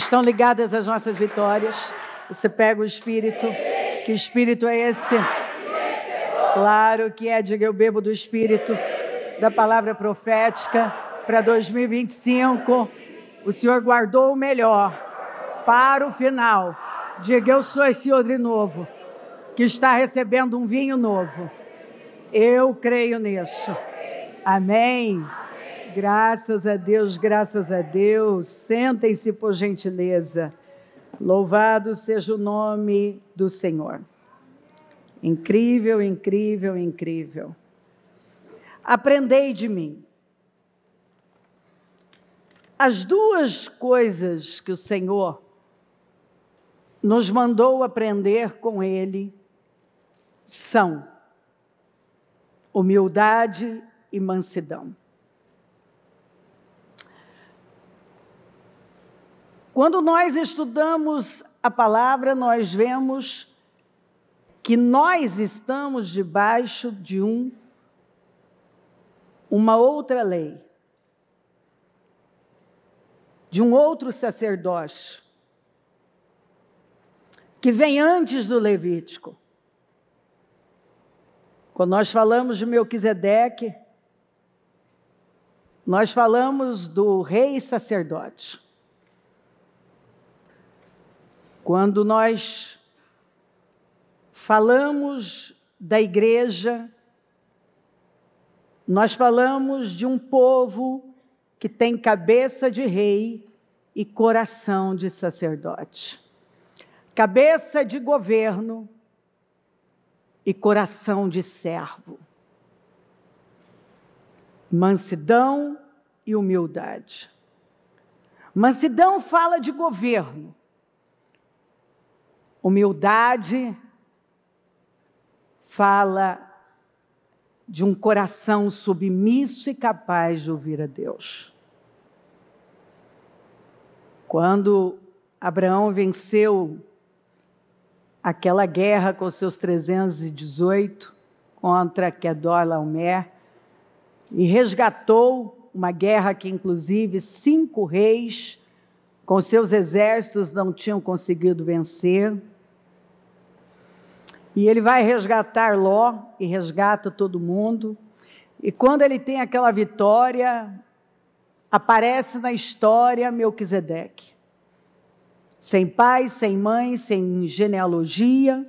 estão ligadas às nossas vitórias. Você pega o Espírito. Que Espírito é esse? Claro que é, diga eu bebo do Espírito, da palavra profética para 2025. O Senhor guardou o melhor para o final. Diga eu sou esse odre novo, que está recebendo um vinho novo. Eu creio nisso. Amém. Graças a Deus, graças a Deus. Sentem-se por gentileza. Louvado seja o nome do Senhor. Incrível, incrível, incrível. Aprendei de mim. As duas coisas que o Senhor nos mandou aprender com Ele são humildade e mansidão. Quando nós estudamos a palavra, nós vemos que nós estamos debaixo de uma outra lei, de um outro sacerdócio, que vem antes do Levítico. Quando nós falamos de Melquisedeque, nós falamos do rei sacerdote. Quando nós falamos da igreja, nós falamos de um povo que tem cabeça de rei e coração de sacerdote. Cabeça de governo e coração de servo. Mansidão e humildade. Mansidão fala de governo. Humildade fala de um coração submisso e capaz de ouvir a Deus. Quando Abraão venceu aquela guerra com seus 318 contra Quedorlaomer e resgatou uma guerra que, inclusive, 5 reis com seus exércitos não tinham conseguido vencer. E ele vai resgatar Ló e resgata todo mundo. E quando ele tem aquela vitória, aparece na história Melquisedeque. Sem pai, sem mãe, sem genealogia.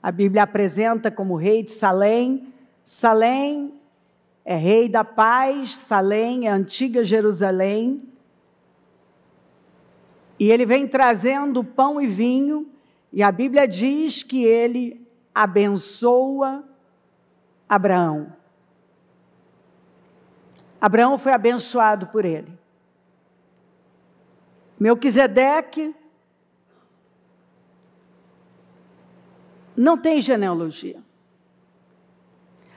A Bíblia apresenta como rei de Salém. Salém é rei da paz, Salém é a antiga Jerusalém. E ele vem trazendo pão e vinho, e a Bíblia diz que ele abençoa Abraão. Abraão foi abençoado por ele. Melquisedeque não tem genealogia.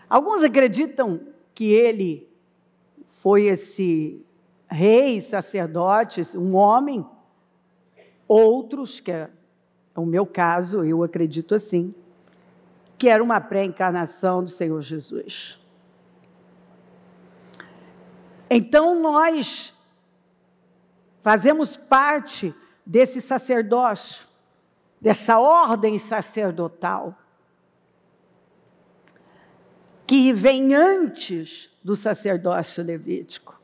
Alguns acreditam que ele foi esse rei, sacerdote, um homem. Outros, que é o meu caso, eu acredito assim, que era uma pré-encarnação do Senhor Jesus. Então, nós fazemos parte desse sacerdócio, dessa ordem sacerdotal, que vem antes do sacerdócio levítico.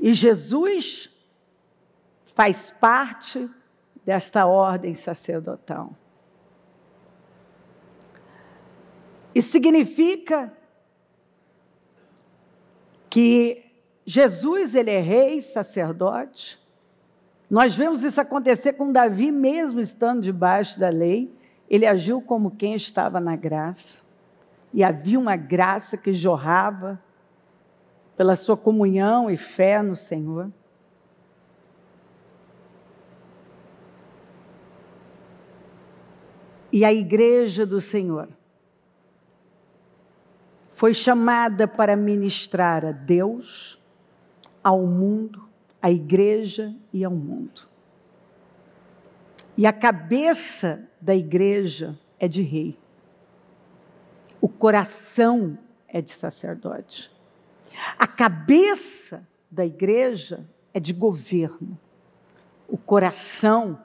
E Jesus faz parte desta ordem sacerdotal. Isso significa que Jesus, ele é rei, sacerdote. Nós vemos isso acontecer com Davi, mesmo estando debaixo da lei. Ele agiu como quem estava na graça. E havia uma graça que jorrava pela sua comunhão e fé no Senhor. E a igreja do Senhor foi chamada para ministrar a Deus, ao mundo, à igreja e ao mundo. E a cabeça da igreja é de rei. O coração é de sacerdote. A cabeça da igreja é de governo. o coração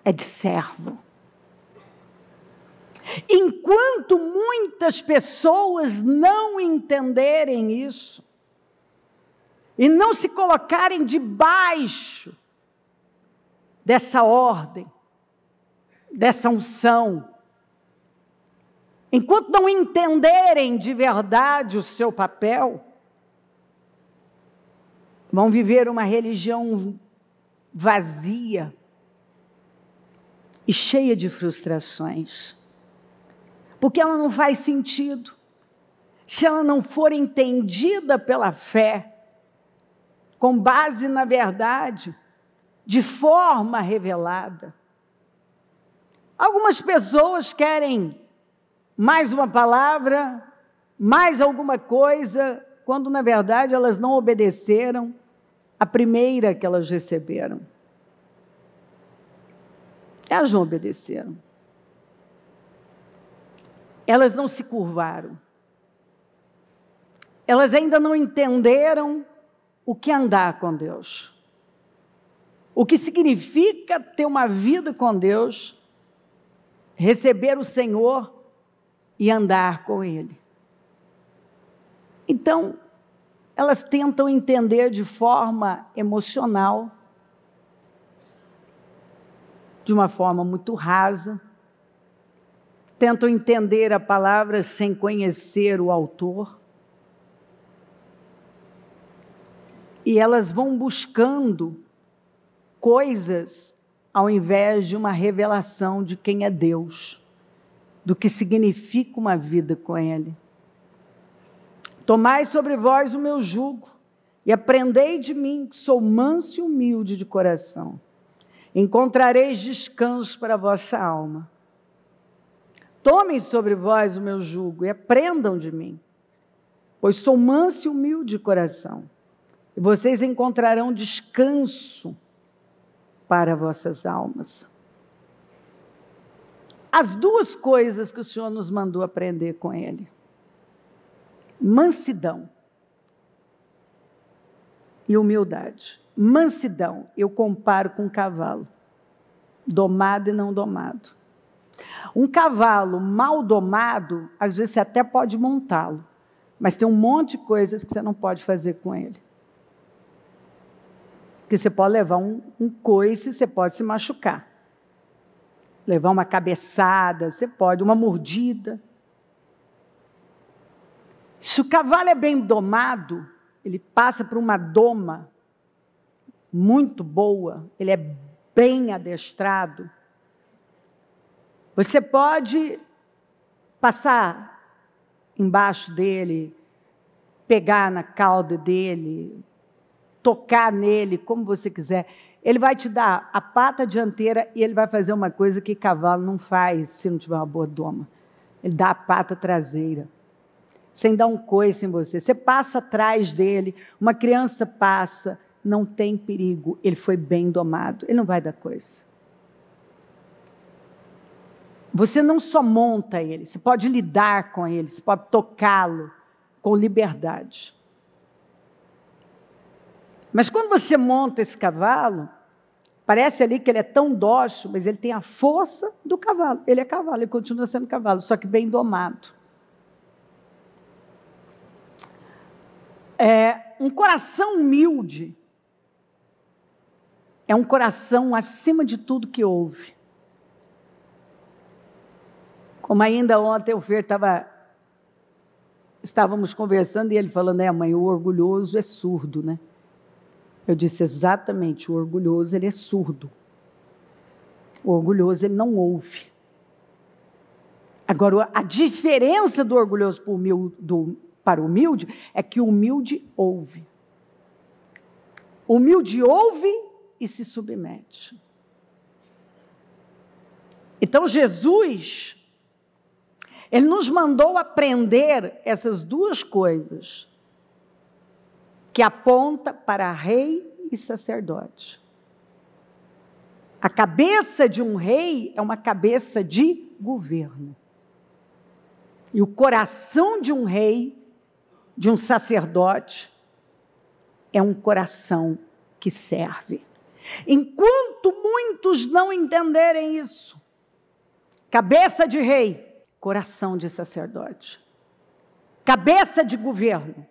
é de servo. Enquanto muitas pessoas não entenderem isso, e não se colocarem debaixo dessa ordem, dessa unção, enquanto não entenderem de verdade o seu papel, vão viver uma religião vazia e cheia de frustrações, porque ela não faz sentido se ela não for entendida pela fé, com base na verdade, de forma revelada. Algumas pessoas querem mais uma palavra, mais alguma coisa, quando na verdade elas não obedeceram a primeira que elas receberam. Elas não obedeceram. Elas não se curvaram. Elas ainda não entenderam o que é andar com Deus. O que significa ter uma vida com Deus, receber o Senhor e andar com Ele. Então, elas tentam entender de forma emocional, de uma forma muito rasa, tentam entender a palavra sem conhecer o autor, e elas vão buscando coisas ao invés de uma revelação de quem é Deus, do que significa uma vida com Ele. Tomai sobre vós o meu jugo e aprendei de mim, que sou manso e humilde de coração. Encontrareis descanso para a vossa alma. Tomem sobre vós o meu jugo e aprendam de mim, pois sou manso e humilde de coração. E vocês encontrarão descanso para vossas almas. As duas coisas que o Senhor nos mandou aprender com Ele. Mansidão e humildade. Mansidão, eu comparo com um cavalo, domado e não domado. Um cavalo mal domado, às vezes você até pode montá-lo, mas tem um monte de coisas que você não pode fazer com ele. Porque você pode levar um coice, você pode se machucar. Levar uma cabeçada, você pode, uma mordida. Se o cavalo é bem domado, ele passa por uma doma muito boa, ele é bem adestrado, você pode passar embaixo dele, pegar na cauda dele, tocar nele, como você quiser. Ele vai te dar a pata dianteira e ele vai fazer uma coisa que cavalo não faz se não tiver uma boa doma. Ele dá a pata traseira, sem dar um coice em você. Você passa atrás dele, uma criança passa, não tem perigo, ele foi bem domado, ele não vai dar coice. Você não só monta ele, você pode lidar com ele, você pode tocá-lo com liberdade. Mas quando você monta esse cavalo, parece ali que ele é tão dócil, mas ele tem a força do cavalo. Ele é cavalo, ele continua sendo cavalo, só que bem domado. Um coração humilde é um coração acima de tudo que ouve. Como ainda ontem o Fer estávamos conversando e ele falando, mãe, o orgulhoso é surdo, né? Eu disse exatamente, o orgulhoso ele é surdo. O orgulhoso ele não ouve. Agora, a diferença do orgulhoso para o humilde é que o humilde ouve. O humilde ouve e se submete. Então, Jesus, ele nos mandou aprender essas duas coisas, que aponta para rei e sacerdote. A cabeça de um rei é uma cabeça de governo. E o coração de um rei, de um sacerdote, é um coração que serve. Enquanto muitos não entenderem isso, cabeça de rei, coração de sacerdote. Cabeça de governo,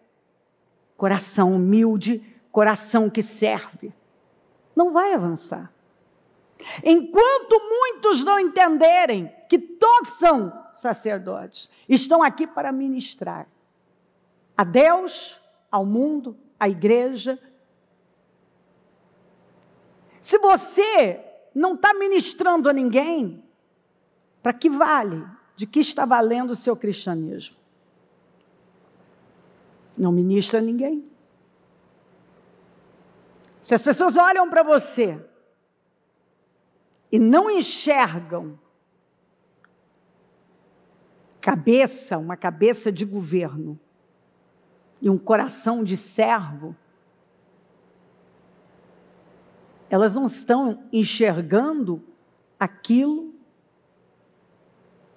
coração humilde, coração que serve. Não vai avançar. Enquanto muitos não entenderem que todos são sacerdotes, estão aqui para ministrar a Deus, ao mundo, à igreja. Se você não está ministrando a ninguém, para que vale? De que está valendo o seu cristianismo? Não ministra a ninguém. Se as pessoas olham para você e não enxergam uma cabeça de governo e um coração de servo, elas não estão enxergando aquilo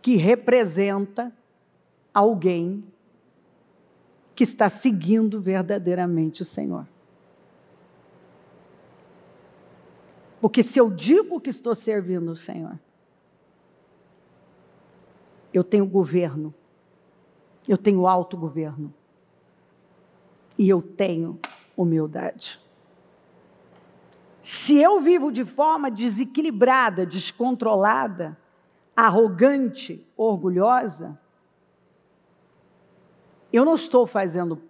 que representa alguém que está seguindo verdadeiramente o Senhor. Porque se eu digo que estou servindo o Senhor, eu tenho governo, eu tenho autogoverno e eu tenho humildade. Se eu vivo de forma desequilibrada, descontrolada, arrogante, orgulhosa, eu não estou fazendo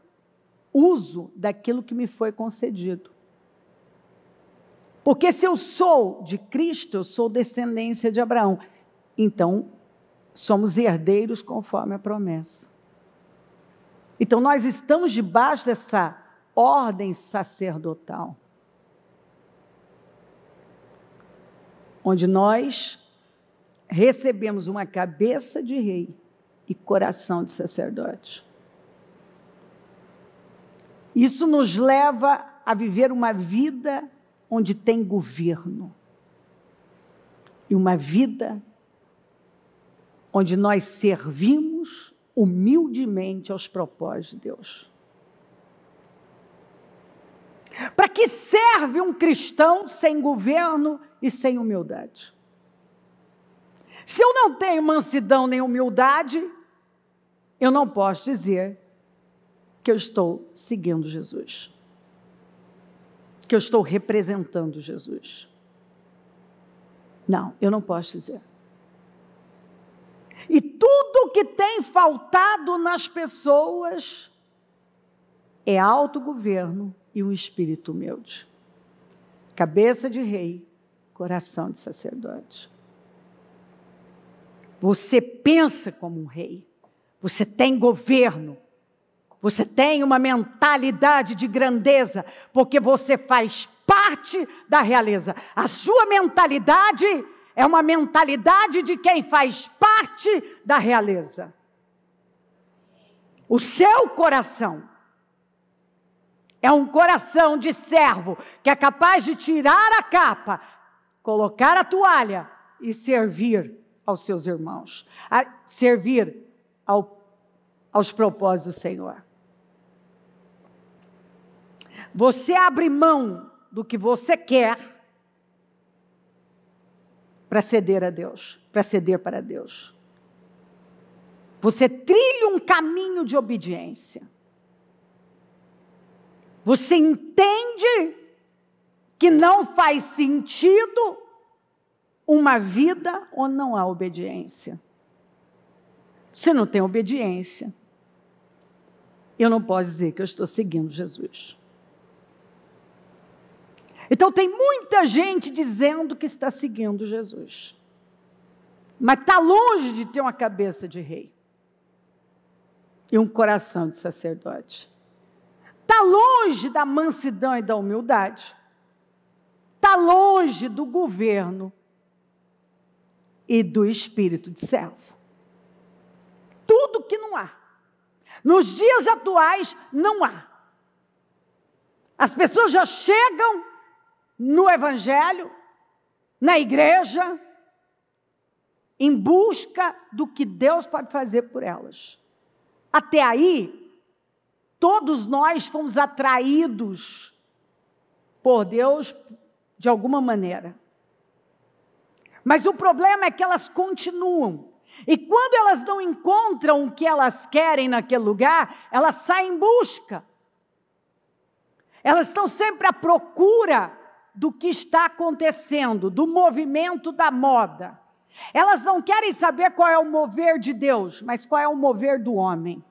uso daquilo que me foi concedido. Porque se eu sou de Cristo, eu sou descendência de Abraão. Então, somos herdeiros conforme a promessa. Então, nós estamos debaixo dessa ordem sacerdotal, onde nós recebemos uma cabeça de rei e coração de sacerdote. Isso nos leva a viver uma vida onde tem governo. E uma vida onde nós servimos humildemente aos propósitos de Deus. Para que serve um cristão sem governo e sem humildade? Se eu não tenho mansidão nem humildade, eu não posso dizer que eu estou seguindo Jesus, que eu estou representando Jesus. Não, eu não posso dizer. E tudo que tem faltado nas pessoas é autogoverno e um espírito humilde. Cabeça de rei, coração de sacerdote. Você pensa como um rei, você tem governo, você tem uma mentalidade de grandeza, porque você faz parte da realeza. A sua mentalidade é uma mentalidade de quem faz parte da realeza. O seu coração é um coração de servo, que é capaz de tirar a capa, colocar a toalha e servir aos seus irmãos, a servir aos propósitos do Senhor. Você abre mão do que você quer para ceder a Deus, para ceder para Deus. Você trilha um caminho de obediência. Você entende que não faz sentido uma vida onde não há obediência. Se não tem obediência, eu não posso dizer que eu estou seguindo Jesus. Então tem muita gente dizendo que está seguindo Jesus, mas está longe de ter uma cabeça de rei e um coração de sacerdote. Está longe da mansidão e da humildade. Está longe do governo e do espírito de servo. Tudo que não há. Nos dias atuais, não há. As pessoas já chegam no evangelho, na igreja, em busca do que Deus pode fazer por elas. Até aí, todos nós fomos atraídos por Deus de alguma maneira. Mas o problema é que elas continuam. E quando elas não encontram o que elas querem naquele lugar, elas saem em busca. Elas estão sempre à procura do que está acontecendo, do movimento da moda. Elas não querem saber qual é o mover de Deus, mas qual é o mover do homem.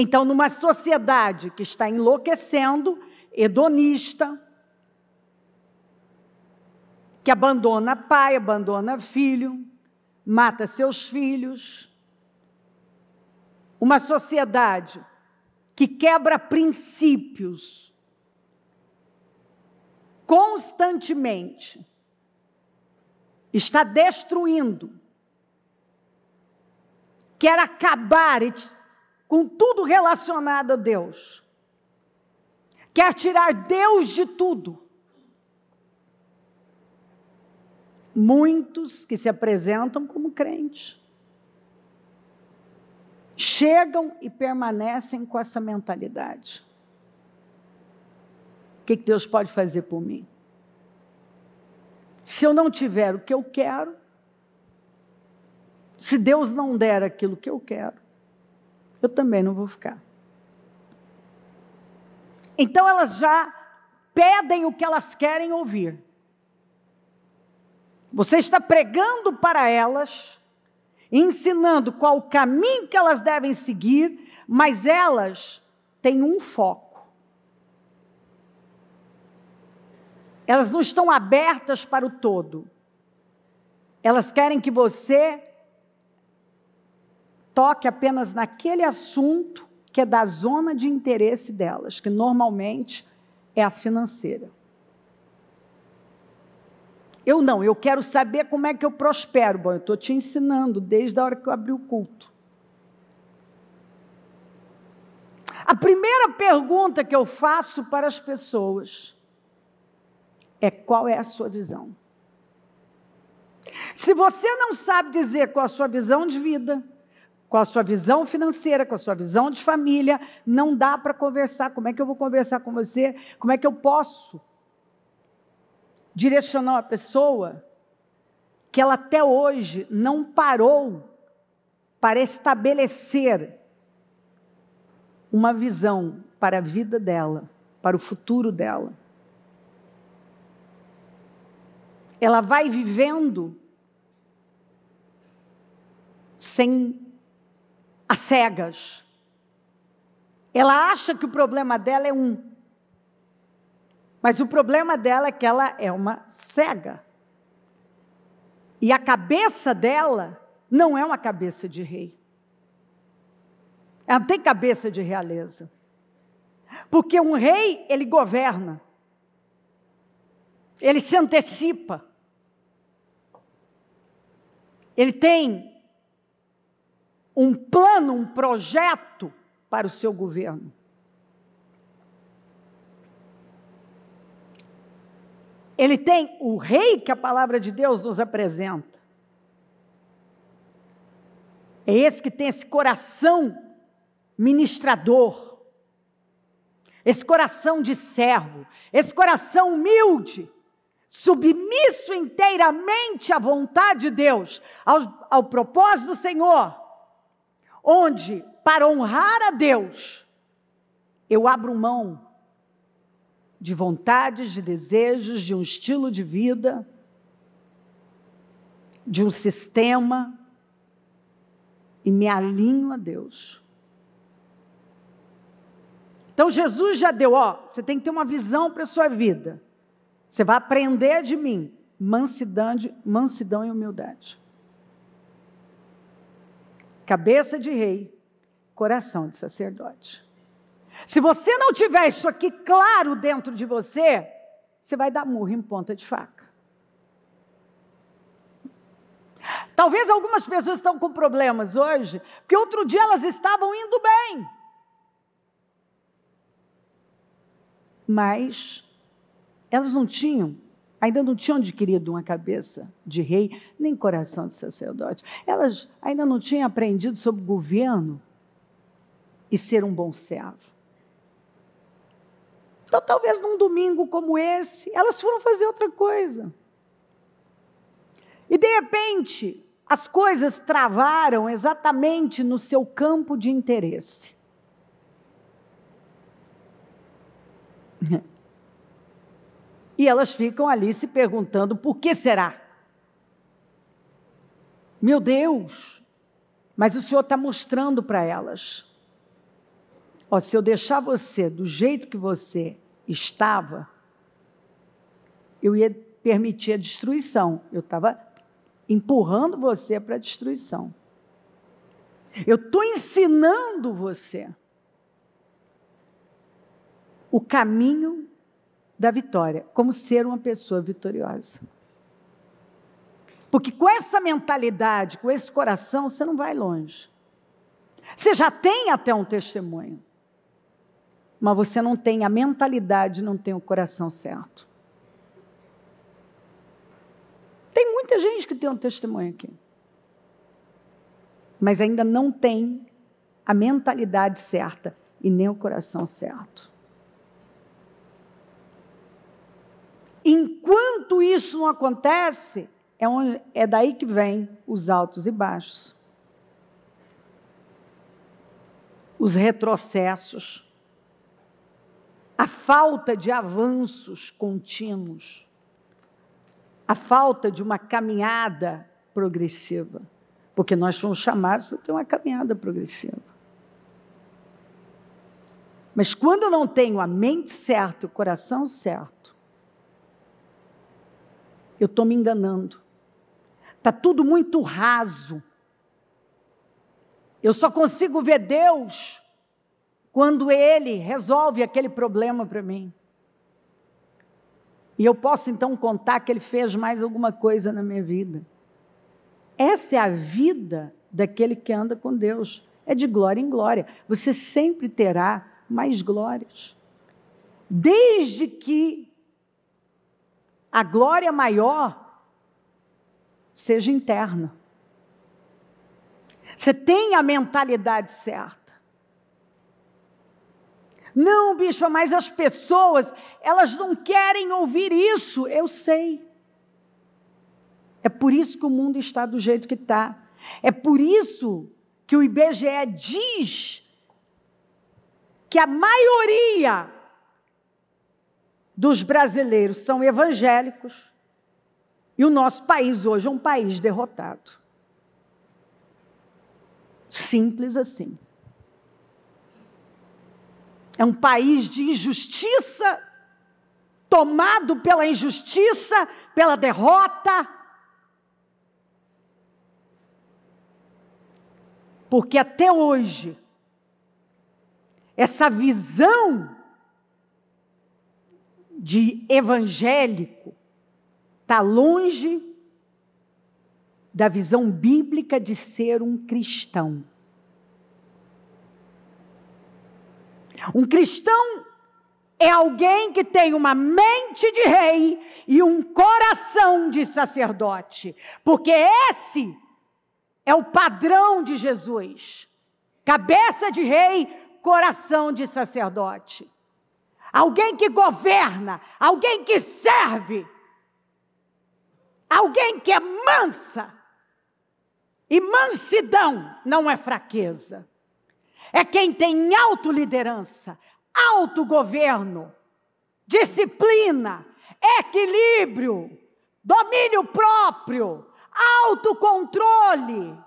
Então, numa sociedade que está enlouquecendo, hedonista, que abandona pai, abandona filho, mata seus filhos, uma sociedade que quebra princípios constantemente, está destruindo, quer acabar com tudo relacionado a Deus, quer tirar Deus de tudo. Muitos que se apresentam como crentes chegam e permanecem com essa mentalidade. O que Deus pode fazer por mim? Se eu não tiver o que eu quero, se Deus não der aquilo que eu quero, eu também não vou ficar. Então elas já pedem o que elas querem ouvir. Você está pregando para elas, ensinando qual o caminho que elas devem seguir, mas elas têm um foco. Elas não estão abertas para o todo. Elas querem que você toque apenas naquele assunto que é da zona de interesse delas, que normalmente é a financeira. Eu quero saber como é que eu prospero. Bom, eu estou te ensinando desde a hora que eu abri o culto. A primeira pergunta que eu faço para as pessoas é: qual é a sua visão? Se você não sabe dizer qual a sua visão de vida, qual a sua visão financeira, qual a sua visão de família, não dá para conversar. Como é que eu vou conversar com você? Como é que eu posso direcionar uma pessoa que ela até hoje não parou para estabelecer uma visão para a vida dela, para o futuro dela? Ela vai vivendo sem às cegas. Ela acha que o problema dela é mas o problema dela é que ela é uma cega. E a cabeça dela não é uma cabeça de rei. Ela não tem cabeça de realeza. Porque um rei, ele governa. Ele se antecipa. Ele tem um plano, um projeto para o seu governo. Ele tem o rei que a palavra de Deus nos apresenta. É esse que tem esse coração ministrador, esse coração de servo, esse coração humilde, submisso inteiramente à vontade de Deus, ao propósito do Senhor, onde, para honrar a Deus, eu abro mão de vontades, de desejos, de um estilo de vida, de um sistema, e me alinho a Deus. Então Jesus já deu, você tem que ter uma visão para a sua vida. Você vai aprender de mim, mansidão e humildade. Cabeça de rei, coração de sacerdote. Se você não tiver isso aqui claro dentro de você, você vai dar murro em ponta de faca. Talvez algumas pessoas estão com problemas hoje, porque outro dia elas estavam indo bem. Mas elas ainda não tinham adquirido uma cabeça de rei, nem coração de sacerdote. Elas ainda não tinham aprendido sobre governo e ser um bom servo. Então, talvez num domingo como esse, elas foram fazer outra coisa. E, de repente, as coisas travaram exatamente no seu campo de interesse. E elas ficam ali se perguntando, por que será? Meu Deus, mas o Senhor está mostrando para elas. Ó, se eu deixar você do jeito que você estava, eu ia permitir a destruição. Eu estava empurrando você para a destruição. Eu estou ensinando você o caminho da vitória, como ser uma pessoa vitoriosa. Porque com essa mentalidade, com esse coração, você não vai longe. Você já tem até um testemunho, mas você não tem a mentalidade, não tem o coração certo. Tem muita gente que tem um testemunho aqui, mas ainda não tem a mentalidade certa e nem o coração certo. Enquanto isso não acontece, é daí que vem os altos e baixos, os retrocessos, a falta de avanços contínuos, a falta de uma caminhada progressiva, porque nós fomos chamados para ter uma caminhada progressiva. Mas quando eu não tenho a mente certa, o coração certo, eu estou me enganando. Está tudo muito raso. Eu só consigo ver Deus quando Ele resolve aquele problema para mim. E eu posso então contar que Ele fez mais alguma coisa na minha vida. Essa é a vida daquele que anda com Deus. É de glória em glória. Você sempre terá mais glórias. Desde que a glória maior seja interna. Você tem a mentalidade certa. Não, bispa, mas as pessoas, elas não querem ouvir isso. Eu sei. É por isso que o mundo está do jeito que está. É por isso que o IBGE diz que a maioria dos brasileiros são evangélicos e o nosso país hoje é um país derrotado. Simples assim. É um país de injustiça, tomado pela injustiça, pela derrota. Porque até hoje, essa visão de evangélico está longe da visão bíblica de ser um cristão. Um cristão é alguém que tem uma mente de rei e um coração de sacerdote, porque esse é o padrão de Jesus. Cabeça de rei, coração de sacerdote. Alguém que governa, alguém que serve, alguém que é mansa. E mansidão não é fraqueza. É quem tem autoliderança, autogoverno, disciplina, equilíbrio, domínio próprio, autocontrole.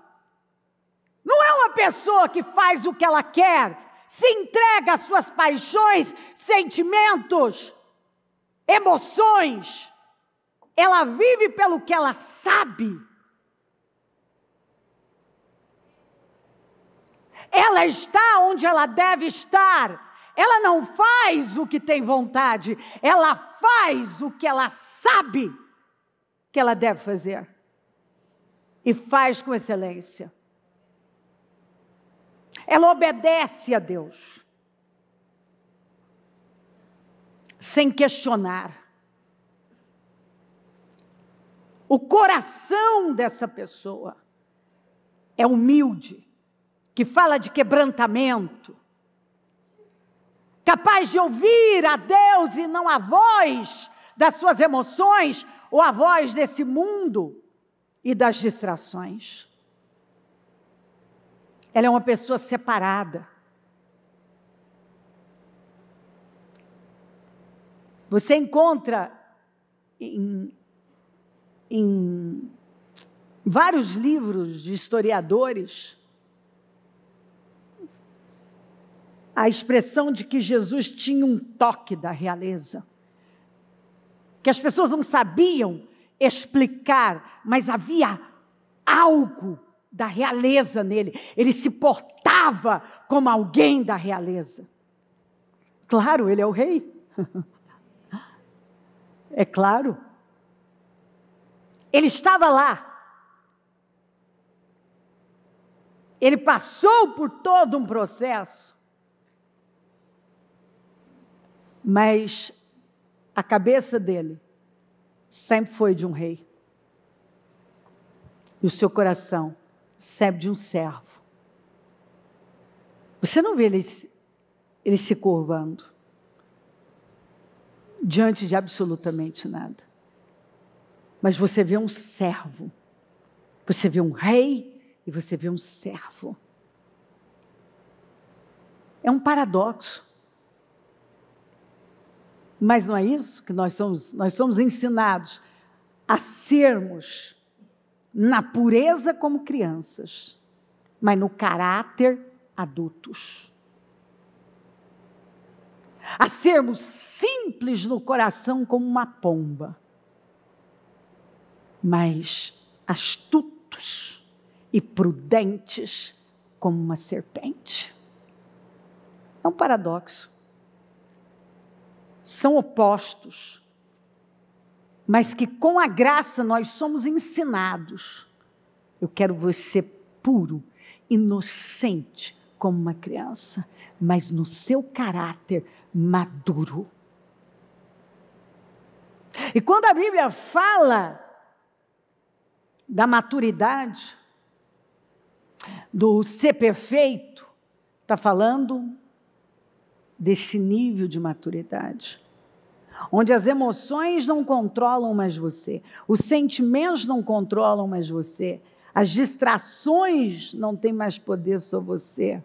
Não é uma pessoa que faz o que ela quer, se entrega às suas paixões, sentimentos, emoções. Ela vive pelo que ela sabe. Ela está onde ela deve estar. Ela não faz o que tem vontade. Ela faz o que ela sabe que ela deve fazer. E faz com excelência. Ela obedece a Deus. Sem questionar. O coração dessa pessoa é humilde, que fala de quebrantamento, capaz de ouvir a Deus e não a voz das suas emoções ou a voz desse mundo e das distrações. Ela é uma pessoa separada. Você encontra em vários livros de historiadores a expressão de que Jesus tinha um toque da realeza, que as pessoas não sabiam explicar, mas havia algo da realeza nele. Ele se portava como alguém da realeza. Claro, ele é o rei. É claro. Ele estava lá. Ele passou por todo um processo. Mas a cabeça dele sempre foi de um rei. E o seu coração sempre de um servo. Você não vê ele se curvando diante de absolutamente nada. Mas você vê um servo. Você vê um rei e você vê um servo. É um paradoxo. Mas não é isso que nós somos ensinados a sermos na pureza como crianças, mas no caráter adultos. A sermos simples no coração como uma pomba, mas astutos e prudentes como uma serpente. É um paradoxo. São opostos, mas que com a graça nós somos ensinados. Eu quero você puro, inocente como uma criança, mas no seu caráter maduro. E quando a Bíblia fala da maturidade, do ser perfeito, está falando desse nível de maturidade, onde as emoções não controlam mais você, os sentimentos não controlam mais você, as distrações não têm mais poder sobre você,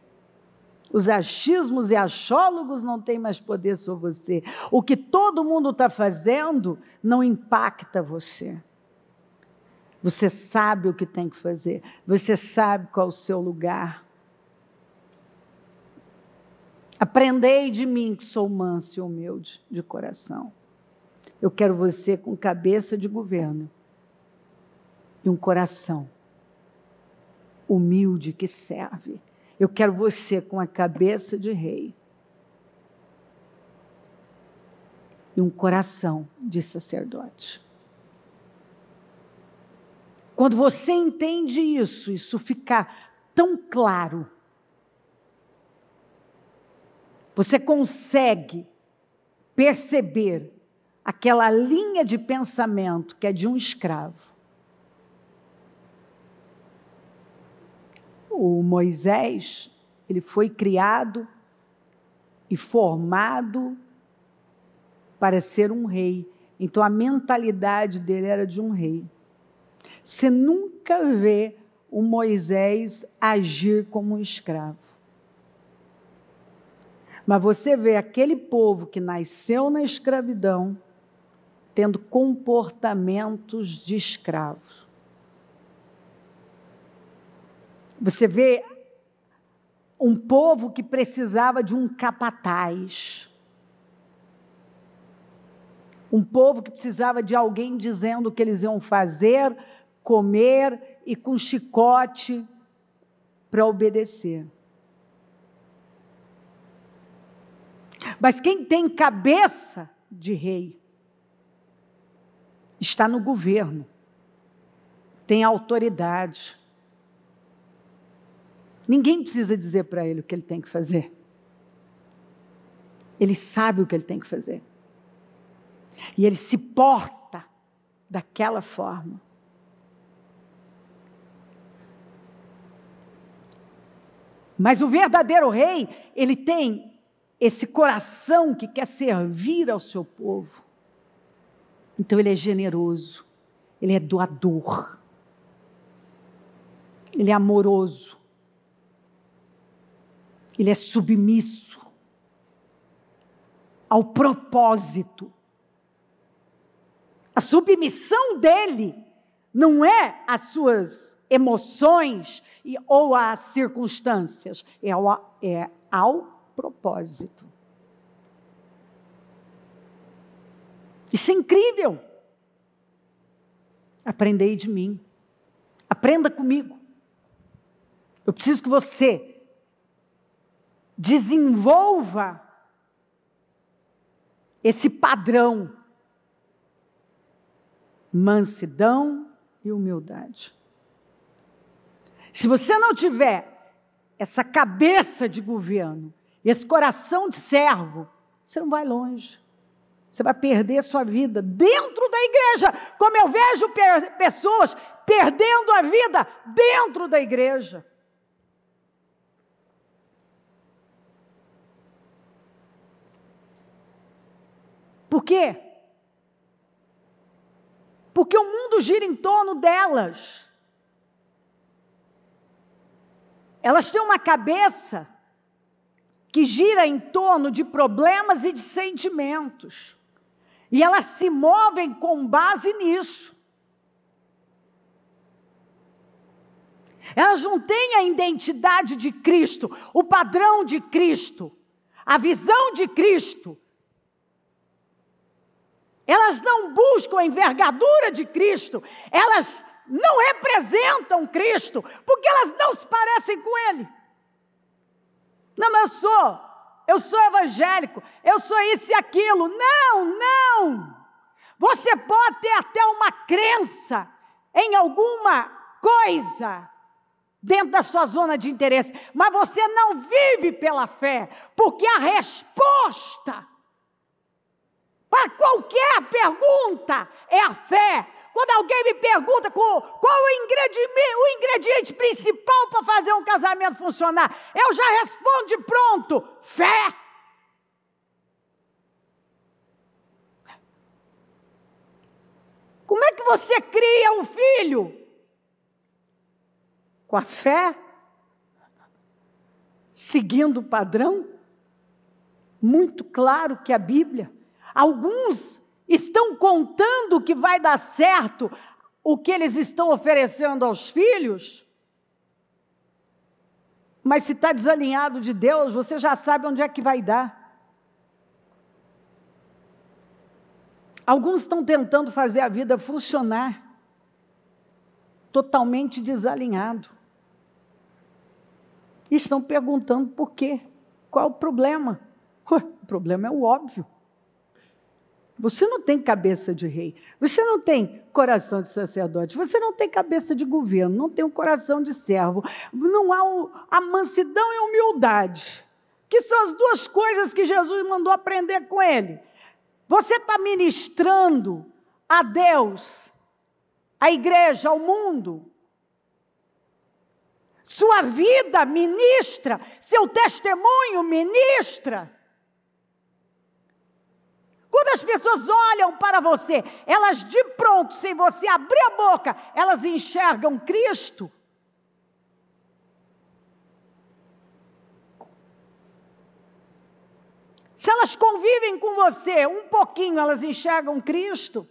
os achismos e achólogos não têm mais poder sobre você, o que todo mundo está fazendo não impacta você. Você sabe o que tem que fazer, você sabe qual é o seu lugar. Aprendei de mim que sou manso e humilde de coração. Eu quero você com cabeça de governo e um coração humilde que serve. Eu quero você com a cabeça de rei e um coração de sacerdote. Quando você entende isso fica tão claro. Você consegue perceber aquela linha de pensamento que é de um escravo. O Moisés, ele foi criado e formado para ser um rei. Então a mentalidade dele era de um rei. Você nunca vê o Moisés agir como um escravo. Mas você vê aquele povo que nasceu na escravidão, tendo comportamentos de escravos. Você vê um povo que precisava de um capataz. Um povo que precisava de alguém dizendo o que eles iam fazer, comer e com chicote para obedecer. Mas quem tem cabeça de rei está no governo, tem autoridade. Ninguém precisa dizer para ele o que ele tem que fazer. Ele sabe o que ele tem que fazer. E ele se porta daquela forma. Mas o verdadeiro rei, ele tem esse coração que quer servir ao seu povo. Então ele é generoso, ele é doador, ele é amoroso, ele é submisso ao propósito. A submissão dele não é às suas emoções ou às circunstâncias, é ao propósito. Isso é incrível. Aprendei de mim. Aprenda comigo. Eu preciso que você desenvolva esse padrão. Mansidão e humildade. Se você não tiver essa cabeça de governo, esse coração de servo, você não vai longe. Você vai perder sua vida dentro da igreja, como eu vejo pessoas perdendo a vida dentro da igreja. Por quê? Porque o mundo gira em torno delas. Elas têm uma cabeça que gira em torno de problemas e de sentimentos. E elas se movem com base nisso. Elas não têm a identidade de Cristo, o padrão de Cristo, a visão de Cristo. Elas não buscam a envergadura de Cristo, elas não representam Cristo, porque elas não se parecem com Ele. Não, mas eu sou evangélico, eu sou isso e aquilo. Não! Você pode ter até uma crença em alguma coisa dentro da sua zona de interesse, mas você não vive pela fé, porque a resposta para qualquer pergunta é a fé. Quando alguém me pergunta qual o ingrediente principal para fazer um casamento funcionar, eu já respondo de pronto: fé. Como é que você cria um filho? Com a fé? Seguindo o padrão muito claro que a Bíblia. Alguns estão contando que vai dar certo o que eles estão oferecendo aos filhos, mas se está desalinhado de Deus, você já sabe onde é que vai dar. Alguns estão tentando fazer a vida funcionar totalmente desalinhado. E estão perguntando por quê? Qual o problema? O problema é o óbvio. Você não tem cabeça de rei, você não tem coração de sacerdote, você não tem cabeça de governo, não tem um coração de servo, não há a mansidão e a humildade, que são as duas coisas que Jesus mandou aprender com ele. Você está ministrando a Deus, a igreja, ao mundo. Sua vida ministra, seu testemunho ministra. Quando as pessoas olham para você, elas de pronto, sem você abrir a boca, elas enxergam Cristo. Se elas convivem com você um pouquinho, elas enxergam Cristo.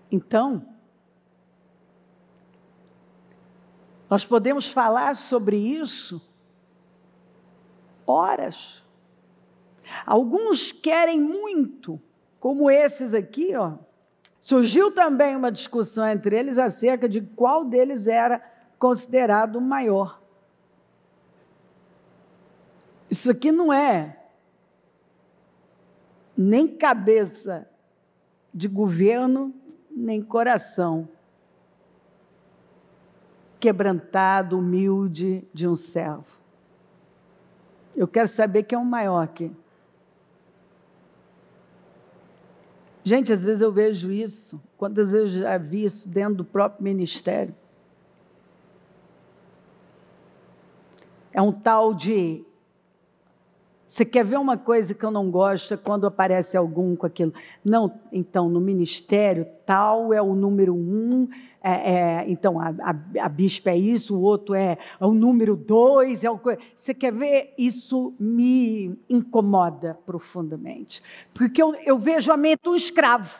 Então, nós podemos falar sobre isso horas. Alguns querem muito, como esses aqui, ó. Surgiu também uma discussão entre eles acerca de qual deles era considerado o maior. Isso aqui não é nem cabeça de governo, nem coração quebrantado, humilde de um servo. Eu quero saber quem é o maior aqui. Gente, às vezes eu vejo isso, quantas vezes eu já vi isso dentro do próprio ministério. É um tal de... Você quer ver uma coisa que eu não gosto, é quando aparece algum com aquilo. Não, então, no ministério, tal é o número 1, então, a bispa é isso, o outro é o número 2. Você quer ver? Isso me incomoda profundamente. Porque eu vejo a mente de um escravo.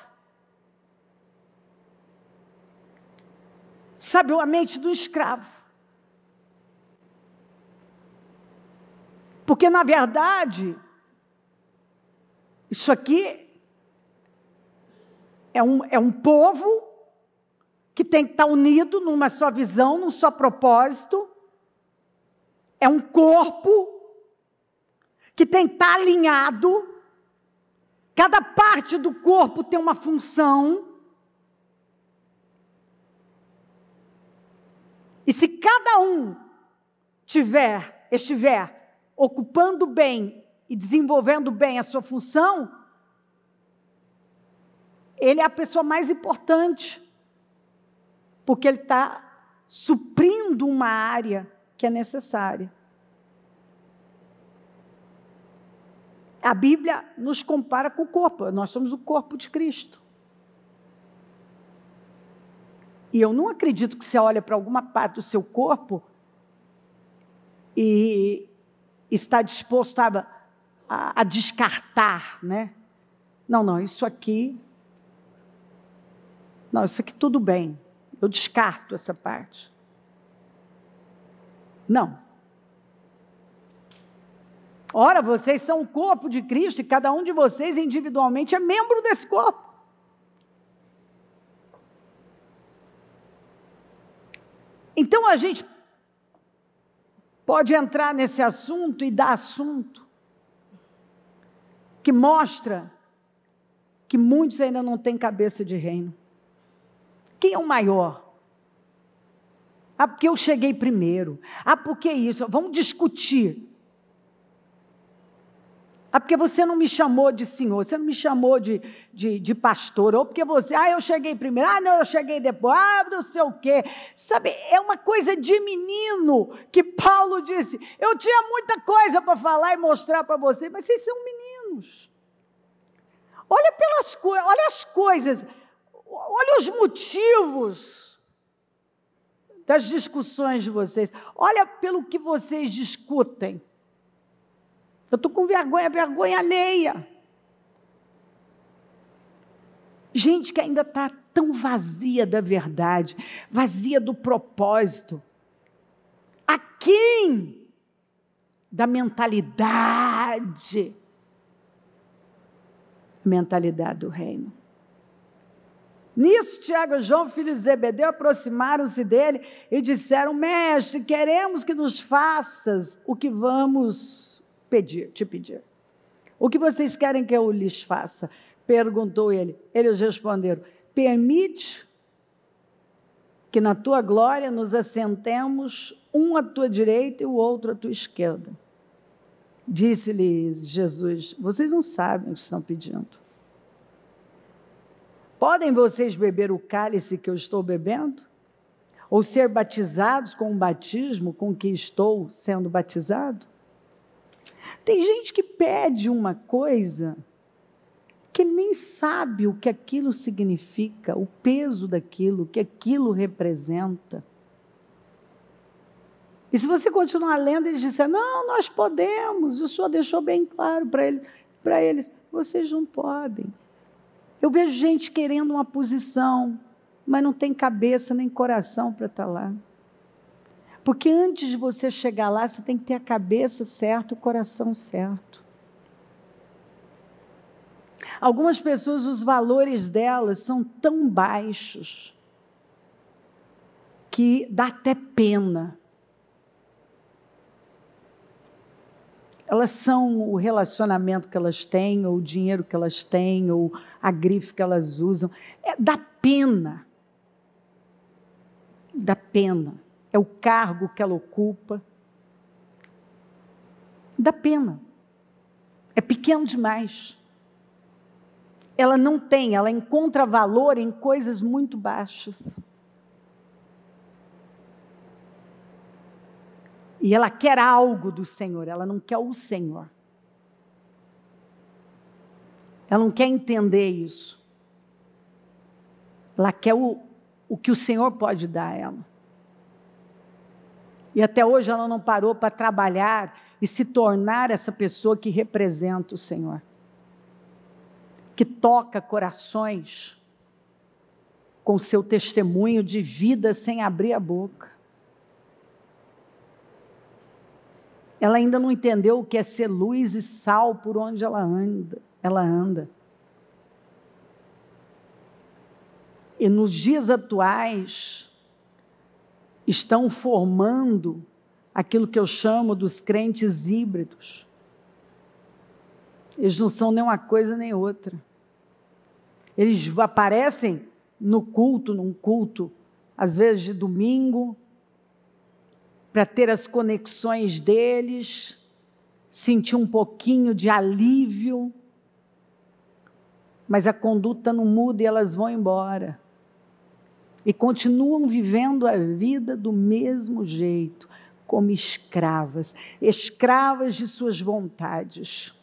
Sabe, a mente do escravo. Porque, na verdade, isso aqui é um povo que tem que estar unido numa só visão, num só propósito. É um corpo que tem que estar alinhado. Cada parte do corpo tem uma função. E se cada um estiver ocupando bem e desenvolvendo bem a sua função, ele é a pessoa mais importante, porque ele está suprindo uma área que é necessária. A Bíblia nos compara com o corpo, nós somos o corpo de Cristo. E eu não acredito que você olha para alguma parte do seu corpo e está disposto a descartar, né? Não, isso aqui tudo bem, eu descarto essa parte. Não. Ora, vocês são o corpo de Cristo e cada um de vocês individualmente é membro desse corpo. Então a gente pode entrar nesse assunto e dar assunto que mostra que muitos ainda não têm cabeça de reino. Quem é o maior? Ah, porque eu cheguei primeiro. Ah, porque isso? Vamos discutir. Ah, porque você não me chamou de senhor, você não me chamou de pastor, ou porque você, eu cheguei primeiro, não, eu cheguei depois, não sei o quê. Sabe, é uma coisa de menino, que Paulo disse, eu tinha muita coisa para falar e mostrar para vocês, mas vocês são meninos. Olha olha as coisas, olha os motivos das discussões de vocês, olha pelo que vocês discutem. Eu estou com vergonha alheia. Gente que ainda está tão vazia da verdade, vazia do propósito, aquém da mentalidade do reino. Nisso, Tiago e João, filhos de Zebedeu, aproximaram-se dele e disseram, mestre, queremos que nos faças o que vamos te pedir. O que vocês querem que eu lhes faça? Perguntou ele. Eles responderam, permite que na tua glória nos assentemos, um à tua direita e o outro à tua esquerda. Disse-lhes Jesus, vocês não sabem o que estão pedindo. Podem vocês beber o cálice que eu estou bebendo? Ou ser batizados com o batismo com que estou sendo batizado? Tem gente que pede uma coisa que nem sabe o que aquilo significa, o peso daquilo, o que aquilo representa. E se você continuar lendo, eles dizem, não, nós podemos, o Senhor deixou bem claro para eles, vocês não podem. Eu vejo gente querendo uma posição, mas não tem cabeça nem coração para estar lá. Porque antes de você chegar lá, você tem que ter a cabeça certa, o coração certo. Algumas pessoas, os valores delas são tão baixos que dá até pena. Elas são o relacionamento que elas têm, ou o dinheiro que elas têm, ou a grife que elas usam. Dá pena. Dá pena. É o cargo que ela ocupa. Dá pena. É pequeno demais. ela não tem, ela encontra valor em coisas muito baixas. E ela quer algo do Senhor, ela não quer o Senhor. Ela não quer entender isso. Ela quer o que o Senhor pode dar a ela. E até hoje ela não parou para trabalhar e se tornar essa pessoa que representa o Senhor. Que toca corações com seu testemunho de vida sem abrir a boca. Ela ainda não entendeu o que é ser luz e sal por onde ela anda. E nos dias atuais, estão formando aquilo que eu chamo dos crentes híbridos. Eles não são nem uma coisa nem outra. Eles aparecem num culto, às vezes de domingo, para ter as conexões deles, sentir um pouquinho de alívio, mas a conduta não muda e elas vão embora. E continuam vivendo a vida do mesmo jeito, como escravas de suas vontades,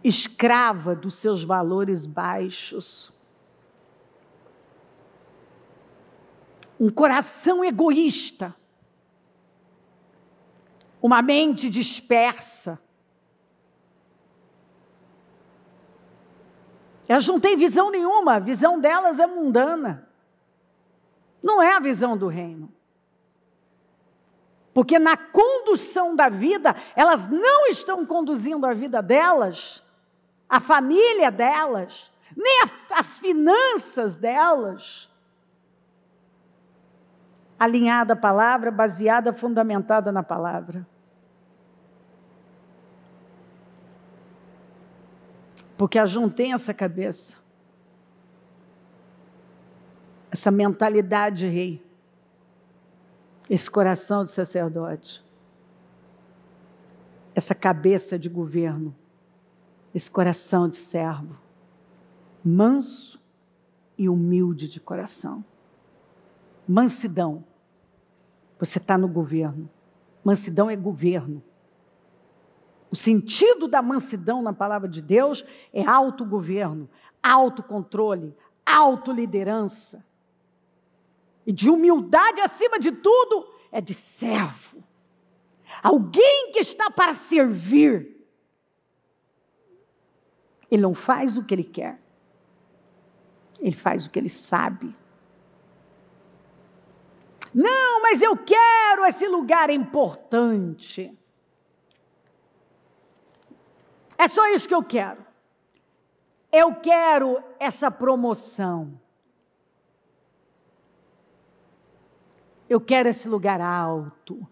escrava dos seus valores baixos. Um coração egoísta, uma mente dispersa. Elas não têm visão nenhuma, a visão delas é mundana. Não é a visão do reino. Porque na condução da vida, elas não estão conduzindo a vida delas, a família delas, nem as finanças delas, alinhada à palavra, baseada, fundamentada na palavra. Porque elas não têm essa cabeça, essa mentalidade de rei, esse coração de sacerdote, essa cabeça de governo, esse coração de servo, manso e humilde de coração. Mansidão, você está no governo. Mansidão é governo. O sentido da mansidão na palavra de Deus é autogoverno, autocontrole, autoliderança. E de humildade acima de tudo é de servo. Alguém que está para servir. Ele não faz o que ele quer. Ele faz o que ele sabe. Não, mas eu quero esse lugar importante. É só isso que eu quero. Eu quero essa promoção. Eu quero esse lugar alto.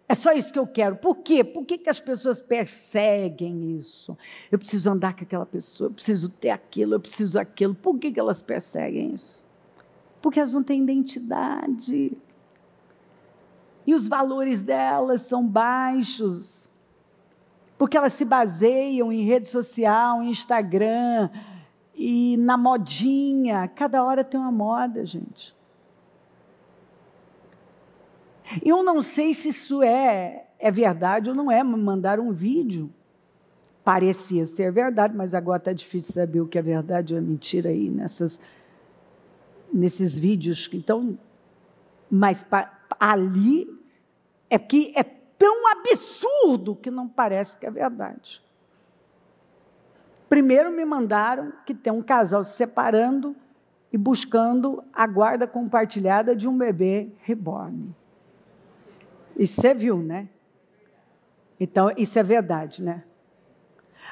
É só isso que eu quero. Por quê? Por que as pessoas perseguem isso? Eu preciso andar com aquela pessoa, eu preciso ter aquilo, eu preciso aquilo. Por que elas perseguem isso? Porque elas não têm identidade. E os valores delas são baixos. Porque elas se baseiam em rede social, em Instagram, e na modinha. Cada hora tem uma moda, gente. Eu não sei se isso é verdade ou não é. Me mandaram um vídeo. Parecia ser verdade, mas agora está difícil saber o que é verdade ou é mentira aí nesses vídeos. Então, mas ali é que é tão absurdo que não parece que é verdade. Primeiro me mandaram que tem um casal se separando e buscando a guarda compartilhada de um bebê reborn. Isso você viu, né? Então, isso é verdade, né?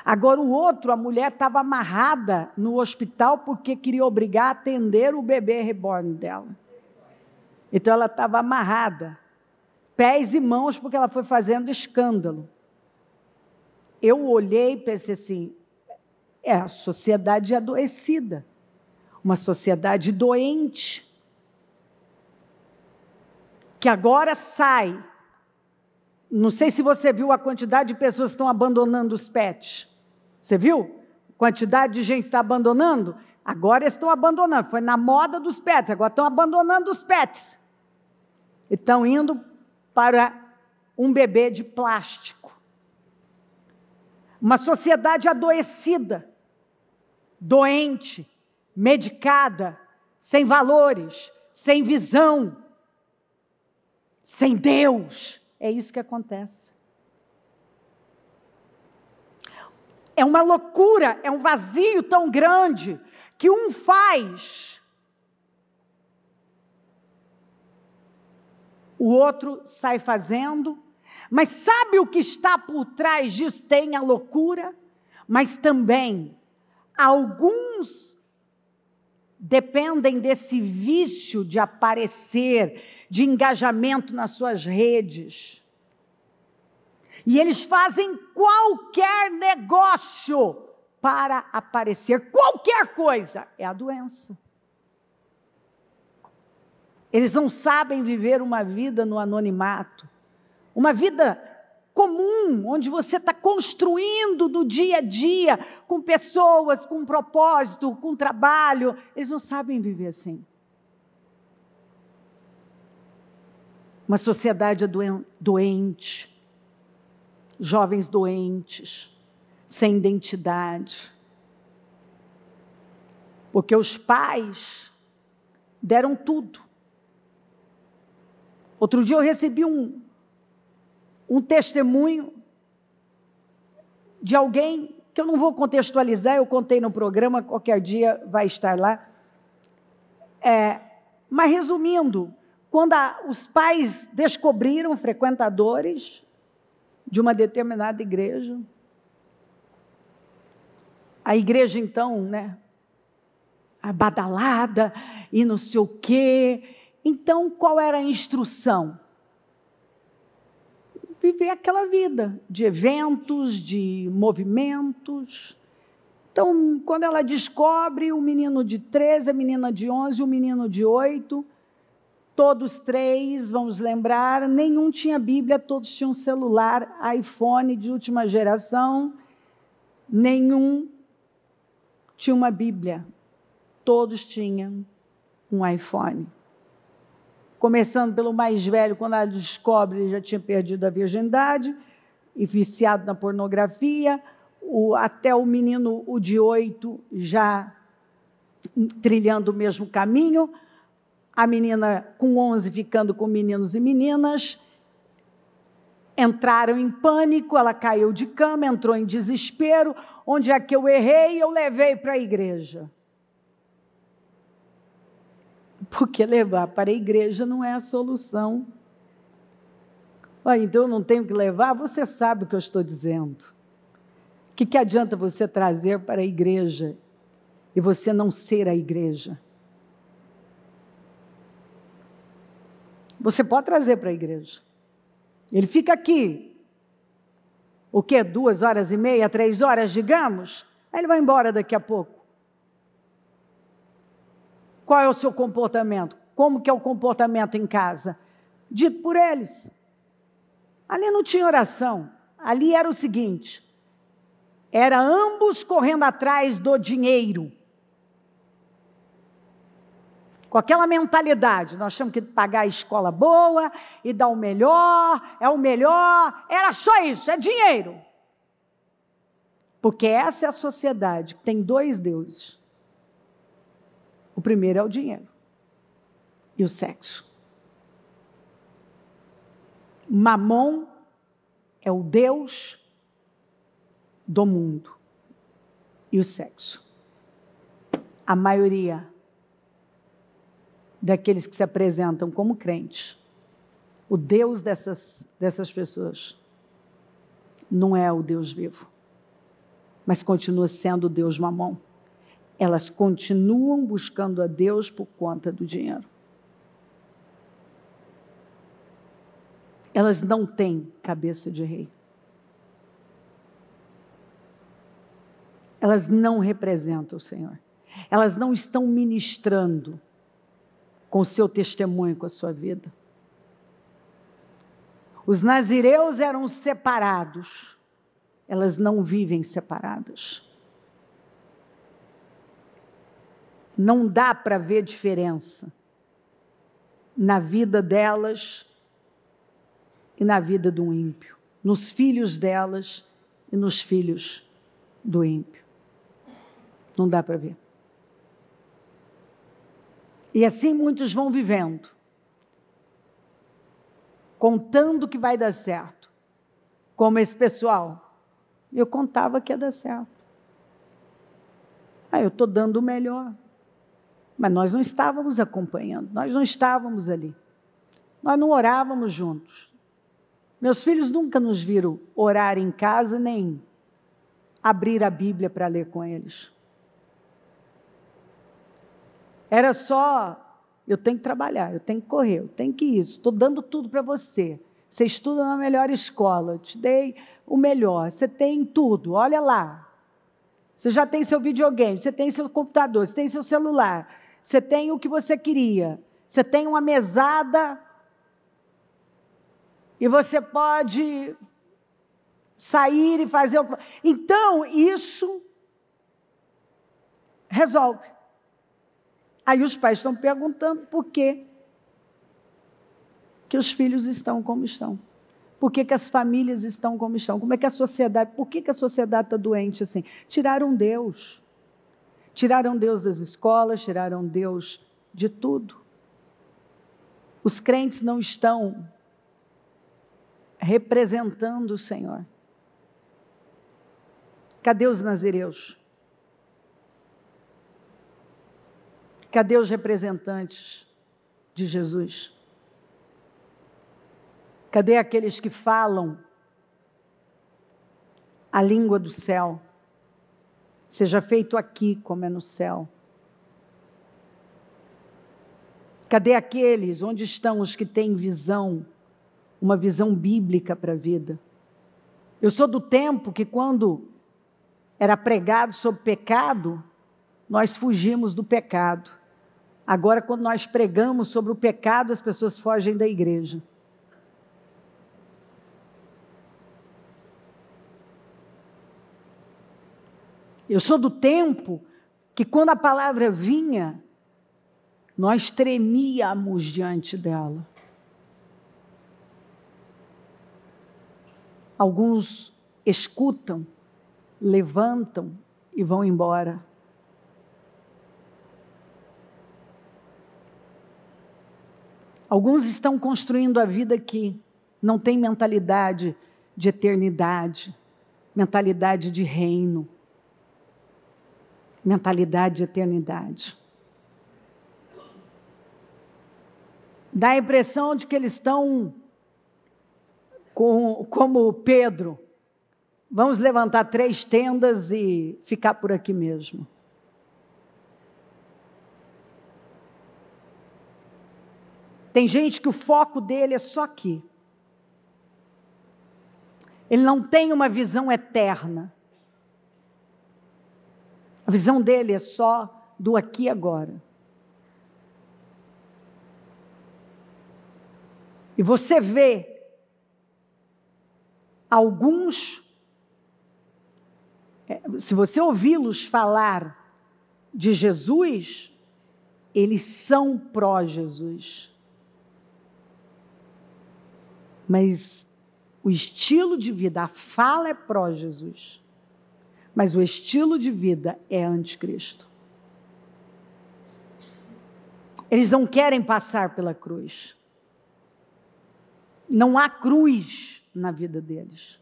Agora, o outro, a mulher estava amarrada no hospital porque queria obrigar a atender o bebê reborn dela. Então, ela estava amarrada, pés e mãos, porque ela foi fazendo escândalo. Eu olhei e pensei assim, é a sociedade adoecida, uma sociedade doente, que agora sai. Não sei se você viu a quantidade de pessoas que estão abandonando os pets. Você viu? quantidade de gente está abandonando, agora eles estão abandonando. Foi na moda dos pets, agora estão abandonando os pets. E estão indo para um bebê de plástico. Uma sociedade adoecida, doente, medicada, sem valores, sem visão, sem Deus. É isso que acontece. É uma loucura, é um vazio tão grande que um faz, o outro sai fazendo, mas sabe o que está por trás disso? Tem a loucura, mas também alguns dependem desse vício de aparecer, de engajamento nas suas redes. E eles fazem qualquer negócio para aparecer. Qualquer coisa é a doença. Eles não sabem viver uma vida no anonimato. Uma vida comum, onde você está construindo no dia a dia, com pessoas, com propósito, com trabalho. Eles não sabem viver assim. Uma sociedade doente. Jovens doentes, sem identidade. Porque os pais deram tudo. Outro dia eu recebi um testemunho de alguém que eu não vou contextualizar, eu contei no programa, qualquer dia vai estar lá. Mas resumindo, quando os pais descobriram frequentadores de uma determinada igreja, a igreja então, badalada e não sei o quê. Então, qual era a instrução? Viver aquela vida de eventos, de movimentos. Então, quando ela descobre o menino de 13, a menina de 11, o menino de 8, todos 3, vamos lembrar, nenhum tinha Bíblia, todos tinham celular, iPhone de última geração, nenhum tinha uma Bíblia, todos tinham um iPhone. Começando pelo mais velho, quando ela descobre, ele já tinha perdido a virgindade e viciado na pornografia, até o menino, o de 8, já trilhando o mesmo caminho, a menina com 11 ficando com meninos e meninas, entraram em pânico, ela caiu de cama, entrou em desespero. Onde é que eu errei? Eu levei para a igreja. Porque levar para a igreja não é a solução. Então eu não tenho que levar? Você sabe o que eu estou dizendo. O que adianta você trazer para a igreja e você não ser a igreja? Você pode trazer para a igreja. Ele fica aqui. O quê? 2 horas e meia, 3 horas, digamos? Aí ele vai embora daqui a pouco. Qual é o seu comportamento? Como que é o comportamento em casa? Dito por eles. Ali não tinha oração. Ali era o seguinte. Era ambos correndo atrás do dinheiro. Com aquela mentalidade, nós temos que pagar a escola boa e dar o melhor, é o melhor, era só isso, é dinheiro. Porque essa é a sociedade que tem 2 deuses. O primeiro é o dinheiro e o sexo. Mamon é o Deus do mundo e o sexo. A maioria daqueles que se apresentam como crentes, o Deus dessas pessoas não é o Deus vivo, mas continua sendo o Deus Mamon. Elas continuam buscando a Deus por conta do dinheiro. Elas não têm cabeça de rei. Elas não representam o Senhor. Elas não estão ministrando com o seu testemunho, com a sua vida. Os nazireus eram separados. Elas não vivem separadas. Não dá para ver diferença na vida delas e na vida do ímpio, nos filhos delas e nos filhos do ímpio. Não dá para ver. E assim muitos vão vivendo, contando que vai dar certo, como esse pessoal. Eu contava que ia dar certo. Eu estou dando o melhor. Mas nós não estávamos acompanhando, nós não estávamos ali. Nós não orávamos juntos. Meus filhos nunca nos viram orar em casa, nem abrir a Bíblia para ler com eles. Era só, eu tenho que trabalhar, eu tenho que correr, eu tenho que isso, estou dando tudo para você. Você estuda na melhor escola, eu te dei o melhor, você tem tudo, olha lá. Você já tem seu videogame, você tem seu computador, você tem seu celular, você tem o que você queria, você tem uma mesada e você pode sair e fazer o que... Então, isso resolve. Aí os pais estão perguntando por quê que os filhos estão como estão. Por que as famílias estão como estão? Como é que a sociedade... Por que a sociedade está doente assim? Tiraram Deus. Tiraram Deus das escolas, tiraram Deus de tudo. Os crentes não estão representando o Senhor. Cadê os nazireus? Cadê os representantes de Jesus? Cadê aqueles que falam a língua do céu? Seja feito aqui como é no céu. Cadê aqueles? Onde estão os que têm visão, uma visão bíblica para a vida? Eu sou do tempo que quando era pregado sobre pecado, nós fugimos do pecado. Agora, quando nós pregamos sobre o pecado, as pessoas fogem da igreja. Eu sou do tempo que quando a palavra vinha, nós tremíamos diante dela. Alguns escutam, levantam e vão embora. Alguns estão construindo a vida aqui, não tem mentalidade de eternidade, mentalidade de reino, mentalidade de eternidade. Dá a impressão de que eles estão como Pedro. Vamos levantar 3 tendas e ficar por aqui mesmo. Tem gente que o foco dele é só aqui. Ele não tem uma visão eterna. A visão dele é só do aqui e agora. E você vê alguns, se você ouvi-los falar de Jesus, eles são pró-Jesus. Mas o estilo de vida, a fala é pró-Jesus. Mas o estilo de vida é anticristo. Eles não querem passar pela cruz. Não há cruz na vida deles.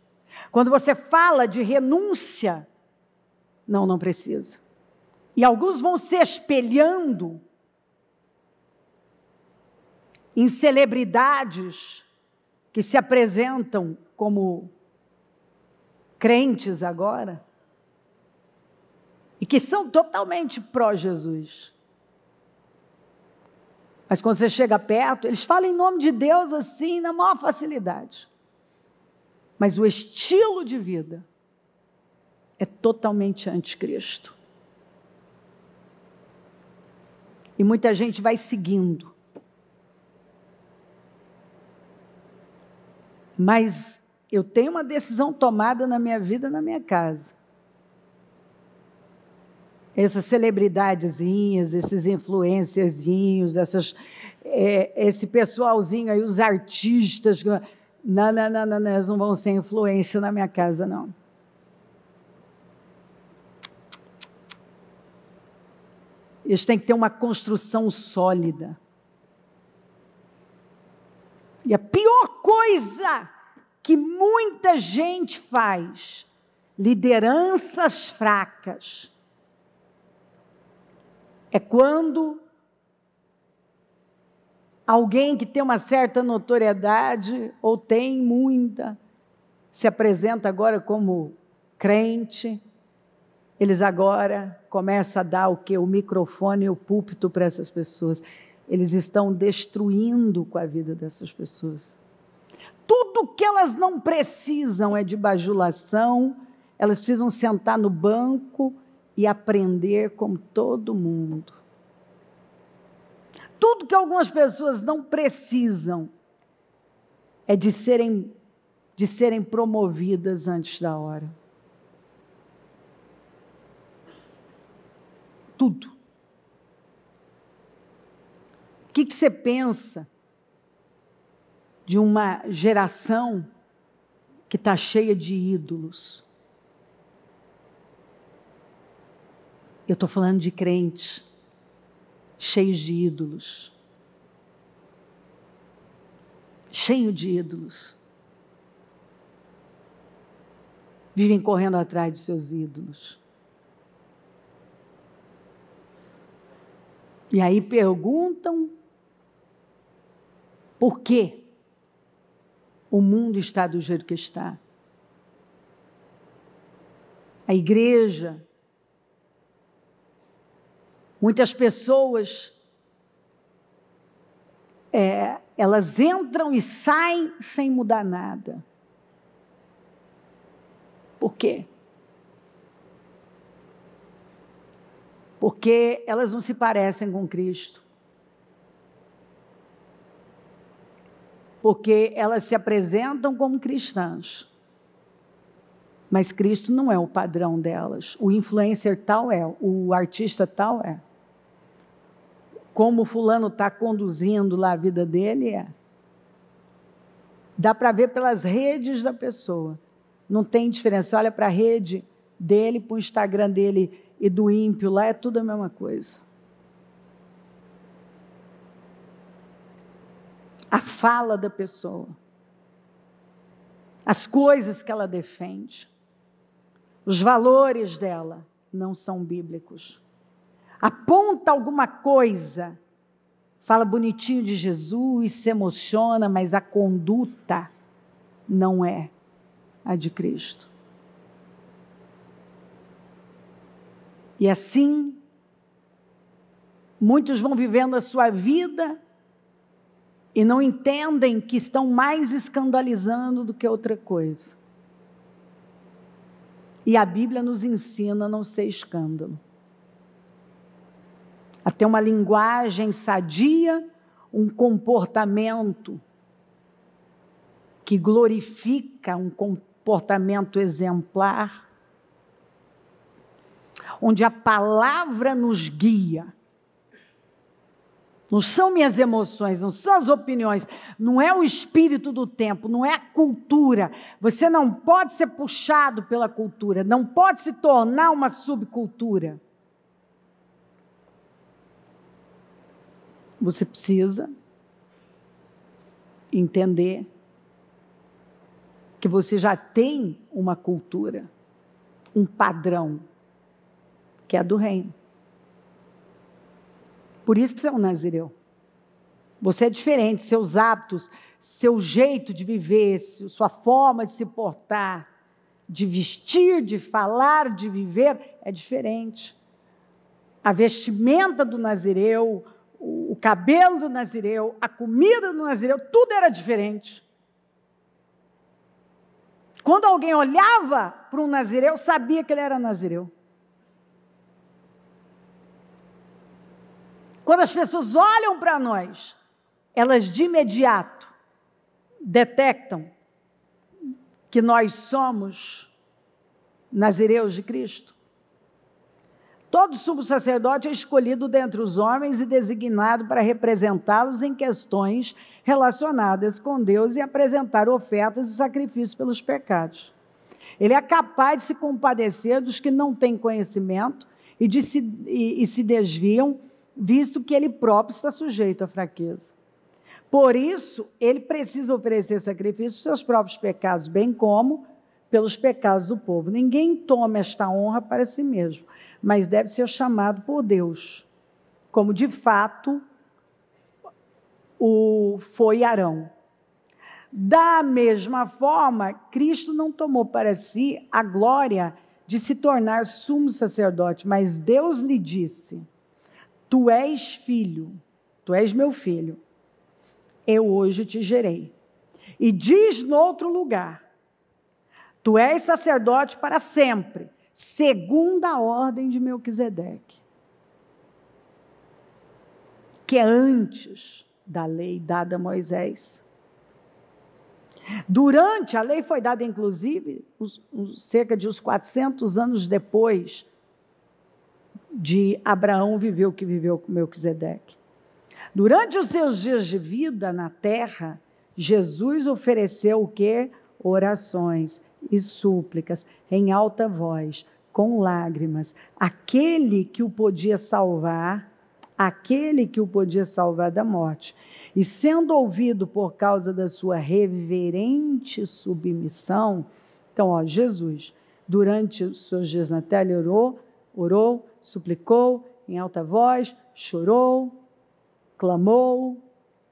Quando você fala de renúncia, não precisa. E alguns vão se espelhando em celebridades que se apresentam como crentes agora, e que são totalmente pró-Jesus. Mas quando você chega perto, eles falam em nome de Deus assim, na maior facilidade. Mas o estilo de vida é totalmente anticristo. E muita gente vai seguindo. Mas eu tenho uma decisão tomada na minha vida, na minha casa. essas celebridadezinhas, esses influencerzinhos, esse pessoalzinho aí, os artistas. Não, eles não vão ser influência na minha casa, não. Eles têm que ter uma construção sólida. E a pior coisa que muita gente faz, lideranças fracas, é quando alguém que tem uma certa notoriedade, ou tem muita, se apresenta agora como crente, eles agora começam a dar o quê? O microfone e o púlpito para essas pessoas. Eles estão destruindo com a vida dessas pessoas. Tudo que elas não precisam é de bajulação, elas precisam sentar no banco e aprender como todo mundo. Tudo que algumas pessoas não precisam é de serem promovidas antes da hora. Tudo. O que você pensa de uma geração que está cheia de ídolos? Eu estou falando de crentes cheios de ídolos. Cheio de ídolos. Vivem correndo atrás de seus ídolos. E aí perguntam por que o mundo está do jeito que está. A igreja, muitas pessoas, elas entram e saem sem mudar nada. Por quê? Porque elas não se parecem com Cristo. Porque elas se apresentam como cristãs. Mas Cristo não é o padrão delas. O influencer tal é, o artista tal é. Como o fulano está conduzindo lá a vida dele é. Dá para ver pelas redes da pessoa. Não tem diferença. Olha para a rede dele, para o Instagram dele e do ímpio lá, é tudo a mesma coisa. A fala da pessoa, as coisas que ela defende, os valores dela não são bíblicos. Aponta alguma coisa, fala bonitinho de Jesus, se emociona, mas a conduta não é a de Cristo. E assim, muitos vão vivendo a sua vida e não entendem que estão mais escandalizando do que outra coisa. E a Bíblia nos ensina a não ser escândalo. A ter uma linguagem sadia, um comportamento que glorifica, um comportamento exemplar, onde a palavra nos guia. Não são minhas emoções, não são as opiniões, não é o espírito do tempo, não é a cultura. Você não pode ser puxado pela cultura, não pode se tornar uma subcultura. Você precisa entender que você já tem uma cultura, um padrão, que é a do reino. Por isso que você é um nazireu. Você é diferente, seus hábitos, seu jeito de viver, sua forma de se portar, de vestir, de falar, de viver, é diferente. A vestimenta do nazireu, o cabelo do nazireu, a comida do nazireu, tudo era diferente. Quando alguém olhava para um nazireu, sabia que ele era nazireu. Quando as pessoas olham para nós, elas de imediato detectam que nós somos nazireus de Cristo. Todo sumo sacerdote é escolhido dentre os homens e designado para representá-los em questões relacionadas com Deus e apresentar ofertas e sacrifícios pelos pecados. Ele é capaz de se compadecer dos que não têm conhecimento e se desviam, visto que ele próprio está sujeito à fraqueza. Por isso, ele precisa oferecer sacrifício por seus próprios pecados, bem como pelos pecados do povo. Ninguém toma esta honra para si mesmo, mas deve ser chamado por Deus, como de fato foi Arão. Da mesma forma, Cristo não tomou para si a glória de se tornar sumo sacerdote, mas Deus lhe disse: tu és filho, tu és meu filho, eu hoje te gerei. E diz no outro lugar: tu és sacerdote para sempre, segundo a ordem de Melquisedeque, que é antes da lei dada a Moisés. Durante, a lei foi dada, inclusive, cerca de uns 400 anos depois de Abraão viver o que viveu com Melquisedeque. Durante os seus dias de vida na terra, Jesus ofereceu o quê? Orações e súplicas em alta voz, com lágrimas. Aquele que o podia salvar da morte. E sendo ouvido por causa da sua reverente submissão, então, Jesus, durante os seus dias na terra, ele orou, suplicou em alta voz, chorou, clamou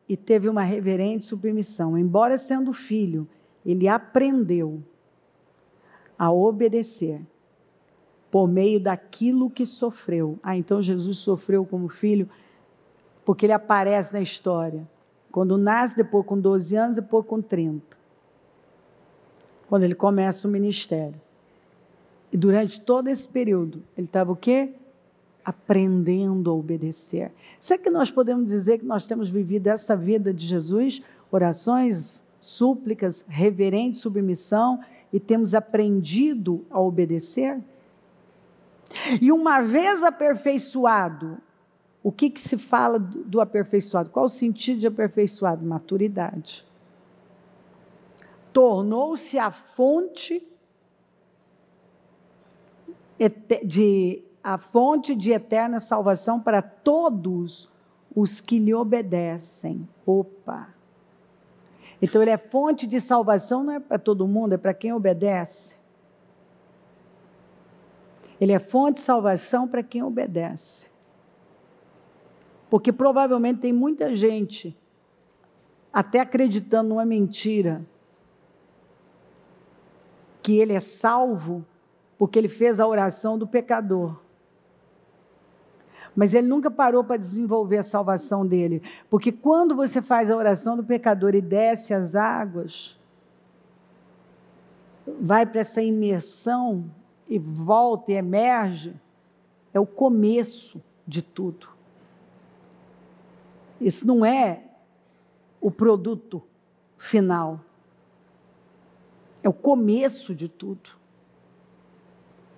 e teve uma reverente submissão. Embora sendo filho, ele aprendeu a obedecer por meio daquilo que sofreu. Então Jesus sofreu como filho, porque ele aparece na história. Quando nasce, depois com 12 anos, depois com 30. Quando ele começa o ministério. E durante todo esse período, ele estava o quê? Aprendendo a obedecer. Será que nós podemos dizer que nós temos vivido essa vida de Jesus? Orações, súplicas, reverente submissão, e temos aprendido a obedecer? E uma vez aperfeiçoado, o que se fala do aperfeiçoado? Qual o sentido de aperfeiçoado? Maturidade. Tornou-se a fonte de eterna salvação para todos os que lhe obedecem. Opa! Então ele é fonte de salvação, não é para todo mundo, é para quem obedece. Ele é fonte de salvação para quem obedece. Porque provavelmente tem muita gente até acreditando numa mentira, que ele é salvo porque ele fez a oração do pecador. Mas ele nunca parou para desenvolver a salvação dele. Porque quando você faz a oração do pecador e desce as águas, vai para essa imersão e volta e emerge, é o começo de tudo. Isso não é o produto final. É o começo de tudo.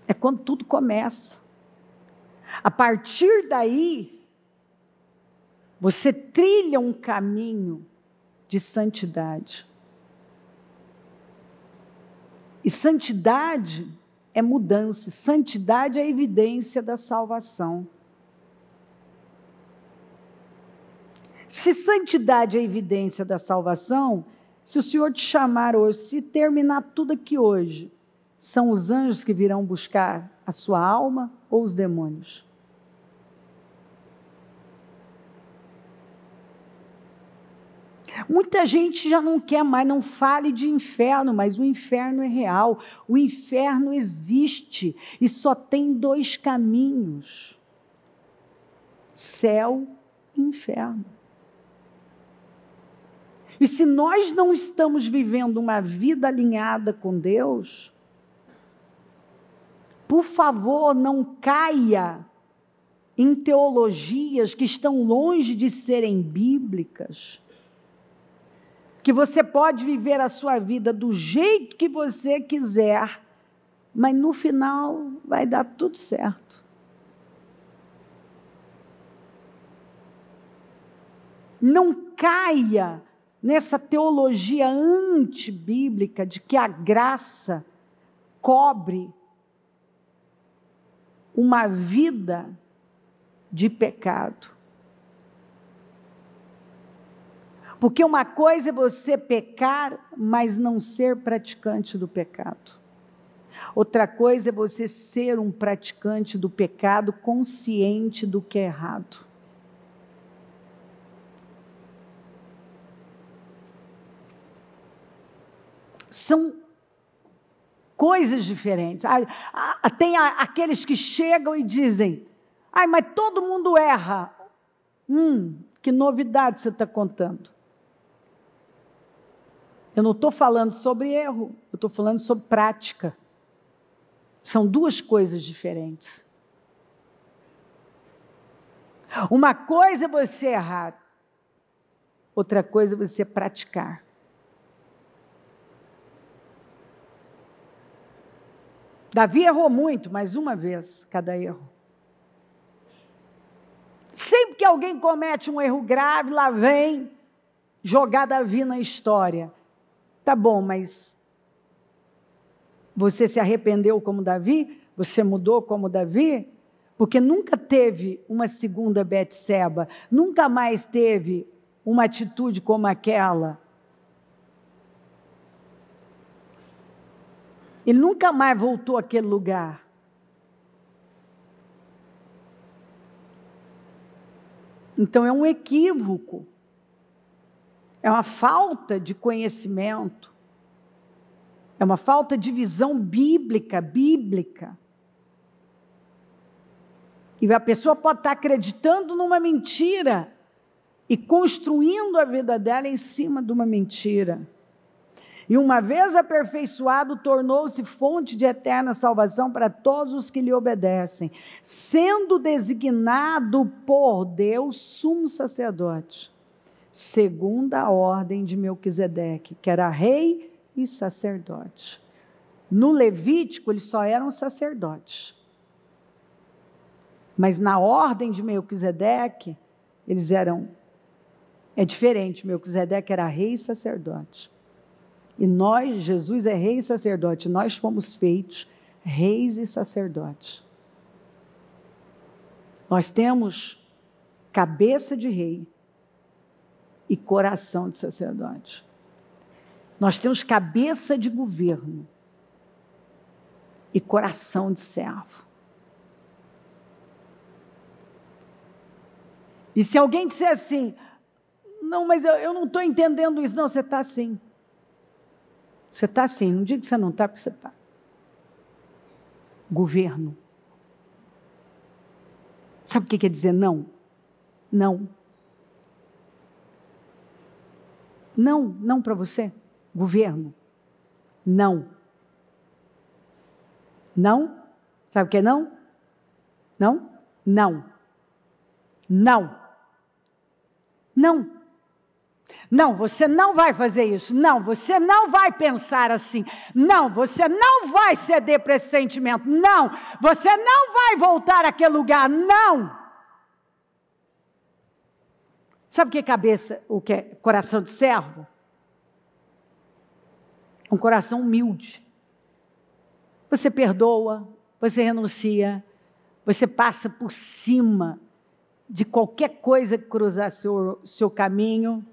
É quando tudo começa. A partir daí, você trilha um caminho de santidade. E santidade é mudança, santidade é evidência da salvação. Se santidade é evidência da salvação, se o Senhor te chamar hoje, se terminar tudo aqui hoje, são os anjos que virão buscar a sua alma ou os demônios? Muita gente já não quer mais, não fale de inferno, mas o inferno é real. O inferno existe e só tem 2 caminhos: céu e inferno. E se nós não estamos vivendo uma vida alinhada com Deus, por favor, não caia em teologias que estão longe de serem bíblicas, que você pode viver a sua vida do jeito que você quiser, mas no final vai dar tudo certo. Não caia nessa teologia antibíblica de que a graça cobre uma vida de pecado. Porque uma coisa é você pecar, mas não ser praticante do pecado. Outra coisa é você ser um praticante do pecado consciente do que é errado. São coisas diferentes. Tem aqueles que chegam e dizem, mas todo mundo erra. Que novidade você está contando? Eu não estou falando sobre erro, eu estou falando sobre prática. São duas coisas diferentes. Uma coisa é você errar, outra coisa é você praticar. Davi errou muito, mas uma vez cada erro. Sempre que alguém comete um erro grave, lá vem jogar Davi na história. Tá bom, mas você se arrependeu como Davi? Você mudou como Davi? Porque nunca teve uma segunda Betseba, nunca mais teve uma atitude como aquela. Ele nunca mais voltou àquele lugar. Então é um equívoco. É uma falta de conhecimento. É uma falta de visão bíblica. E a pessoa pode estar acreditando numa mentira e construindo a vida dela em cima de uma mentira. E uma vez aperfeiçoado, tornou-se fonte de eterna salvação para todos os que lhe obedecem, sendo designado por Deus sumo sacerdote, segundo a ordem de Melquisedeque, que era rei e sacerdote. No Levítico, eles só eram sacerdotes. Mas na ordem de Melquisedeque, eles eram... É diferente, Melquisedeque era rei e sacerdote. E nós, Jesus é rei e sacerdote, nós fomos feitos reis e sacerdotes. Nós temos cabeça de rei e coração de sacerdote. Nós temos cabeça de governo e coração de servo. E se alguém disser assim, não, mas eu não estou entendendo isso, não, você está assim. Você está assim, não diga que você não está, porque você está. Governo. Sabe o que quer dizer não? Não. Não para você. Governo. Não. Não? Sabe o que é não? Não? Não. Não. Não. Não, você não vai fazer isso. Não, você não vai pensar assim. Não, você não vai ceder para esse sentimento. Não, você não vai voltar àquele lugar. Não. Sabe o que é cabeça, o que é coração de servo? Um coração humilde. Você perdoa, você renuncia, você passa por cima de qualquer coisa que cruzar seu caminho,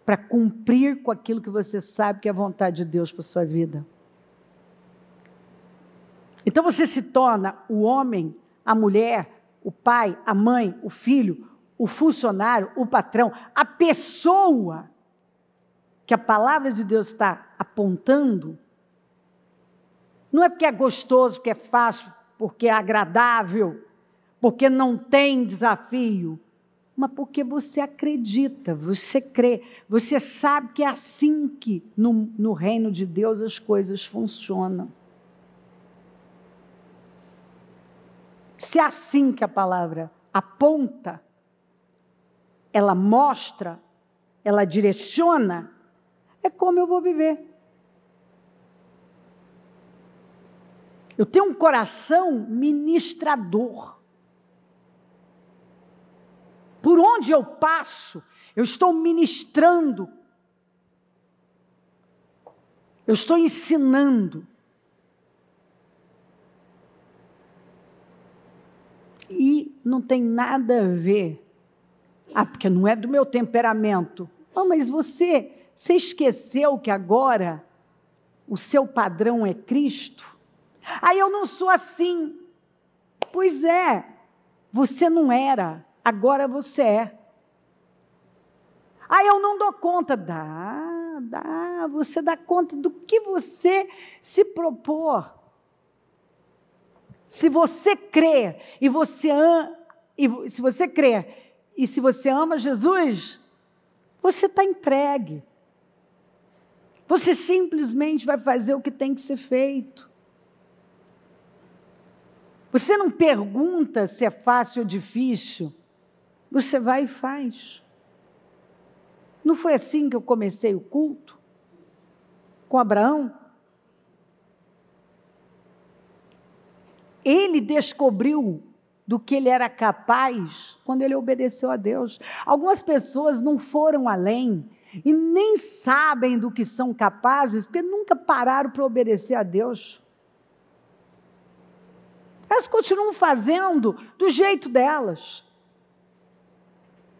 para cumprir com aquilo que você sabe que é a vontade de Deus para a sua vida. Então você se torna o homem, a mulher, o pai, a mãe, o filho, o funcionário, o patrão, a pessoa que a palavra de Deus está apontando. Não é porque é gostoso, porque é fácil, porque é agradável, porque não tem desafio, mas porque você acredita, você crê, você sabe que é assim que no reino de Deus as coisas funcionam. Se é assim que a palavra aponta, ela mostra, ela direciona, é como eu vou viver. Eu tenho um coração ministrador. Por onde eu passo, eu estou ministrando, eu estou ensinando. E não tem nada a ver. Porque não é do meu temperamento. Mas você esqueceu que agora o seu padrão é Cristo? Eu não sou assim. Pois é, você não era, agora você é. Eu não dou conta. Você dá conta do que você se propor. Se você crê e você se você crê e se você ama Jesus, você está entregue. Você simplesmente vai fazer o que tem que ser feito. Você não pergunta se é fácil ou difícil. Você vai e faz. Não foi assim que eu comecei o culto? Com Abraão? Ele descobriu do que ele era capaz quando ele obedeceu a Deus. Algumas pessoas não foram além e nem sabem do que são capazes porque nunca pararam para obedecer a Deus. Elas continuam fazendo do jeito delas,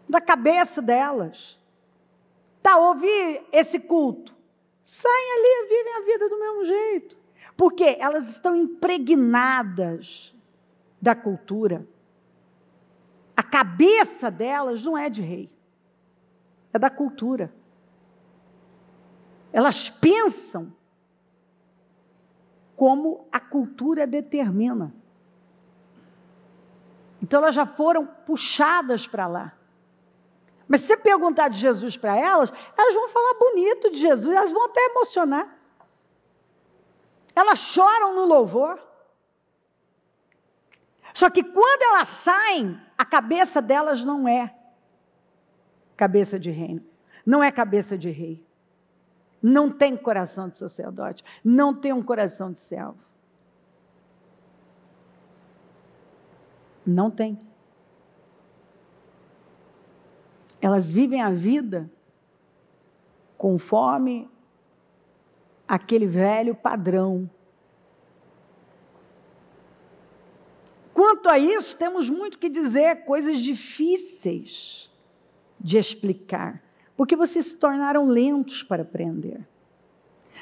da cabeça delas. Ouvir esse culto. Saem ali e vivem a vida do mesmo jeito. Porque elas estão impregnadas da cultura. A cabeça delas não é de rei, é da cultura. Elas pensam como a cultura determina. Então elas já foram puxadas para lá. Mas se você perguntar de Jesus para elas vão falar bonito de Jesus, elas vão até emocionar. Elas choram no louvor. Só que quando elas saem, a cabeça delas não é cabeça de reino, não é cabeça de rei. Não tem coração de sacerdote, não tem um coração de servo. Não tem. Elas vivem a vida conforme aquele velho padrão. Quanto a isso, temos muito que dizer, coisas difíceis de explicar, porque vocês se tornaram lentos para aprender.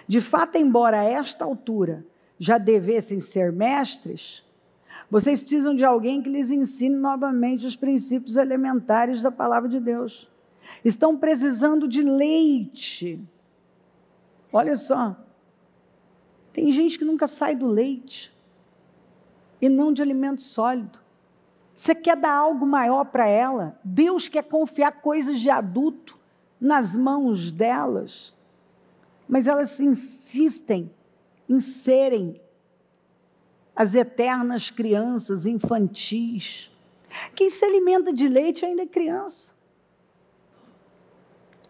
De fato, embora a esta altura já devessem ser mestres, vocês precisam de alguém que lhes ensine novamente os princípios elementares da palavra de Deus. Estão precisando de leite. Olha só, tem gente que nunca sai do leite e não de alimento sólido. Você quer dar algo maior para ela? Deus quer confiar coisas de adulto nas mãos delas, mas elas insistem em serem as eternas crianças infantis. Quem se alimenta de leite ainda é criança.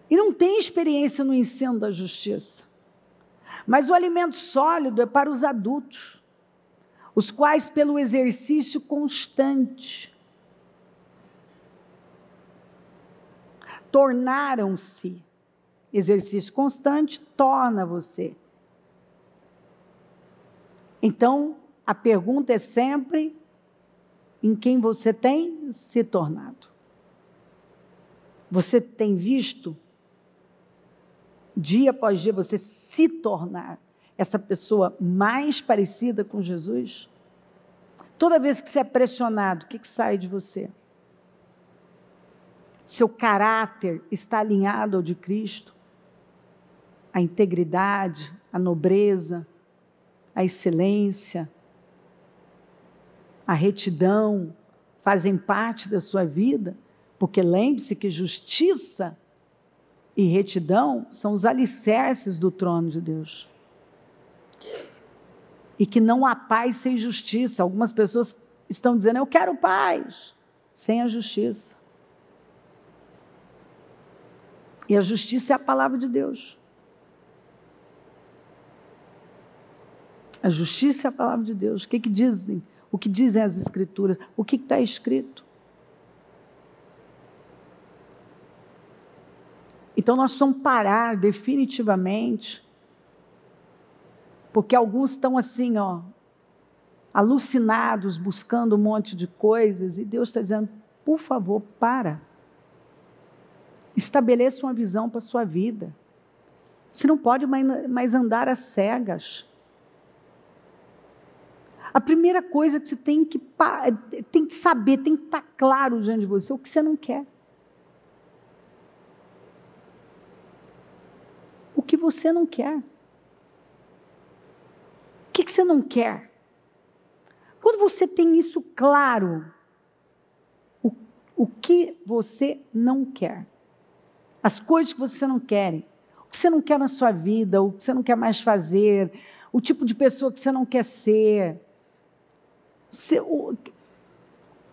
E não tem experiência no ensino da justiça. Mas o alimento sólido é para os adultos, os quais, pelo exercício constante, tornaram-se. Exercício constante torna você. Então, a pergunta é sempre em quem você tem se tornado. Você tem visto, dia após dia, você se tornar essa pessoa mais parecida com Jesus? Toda vez que você é pressionado, o que sai de você? Seu caráter está alinhado ao de Cristo? A integridade, a nobreza, a excelência, a retidão fazem parte da sua vida? Porque lembre-se que justiça e retidão são os alicerces do trono de Deus. E que não há paz sem justiça. Algumas pessoas estão dizendo, eu quero paz, sem a justiça. E a justiça é a palavra de Deus. A justiça é a palavra de Deus. O que dizem? O que dizem as Escrituras? O que está escrito? Então nós vamos parar definitivamente, porque alguns estão assim, alucinados, buscando um monte de coisas, e Deus está dizendo, por favor, para. Estabeleça uma visão para a sua vida. Você não pode mais andar às cegas. A primeira coisa que você tem que saber, tem que estar claro diante de você, o que você não quer. O que você não quer. O que você não quer? Quando você tem isso claro, o que você não quer, as coisas que você não quer, o que você não quer na sua vida, o que você não quer mais fazer, o tipo de pessoa que você não quer ser,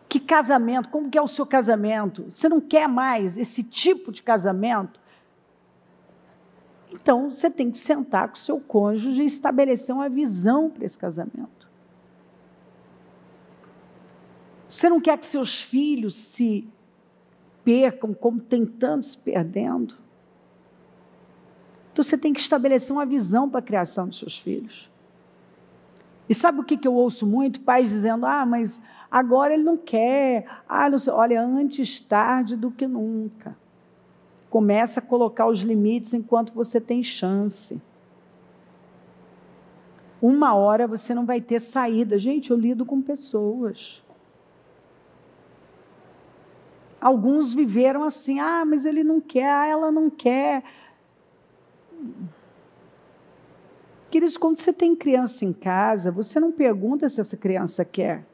que casamento, como que é o seu casamento? Você não quer mais esse tipo de casamento? Então, você tem que sentar com o seu cônjuge e estabelecer uma visão para esse casamento. Você não quer que seus filhos se percam como tem tantos perdendo? Então, você tem que estabelecer uma visão para a criação dos seus filhos. E sabe o que eu ouço muito? Pais dizendo, mas agora ele não quer. Não sei. Olha, antes tarde do que nunca. Começa a colocar os limites enquanto você tem chance. Uma hora você não vai ter saída. Gente, eu lido com pessoas. Alguns viveram assim, mas ele não quer, ela não quer. Queridos, quando você tem criança em casa, você não pergunta se essa criança quer.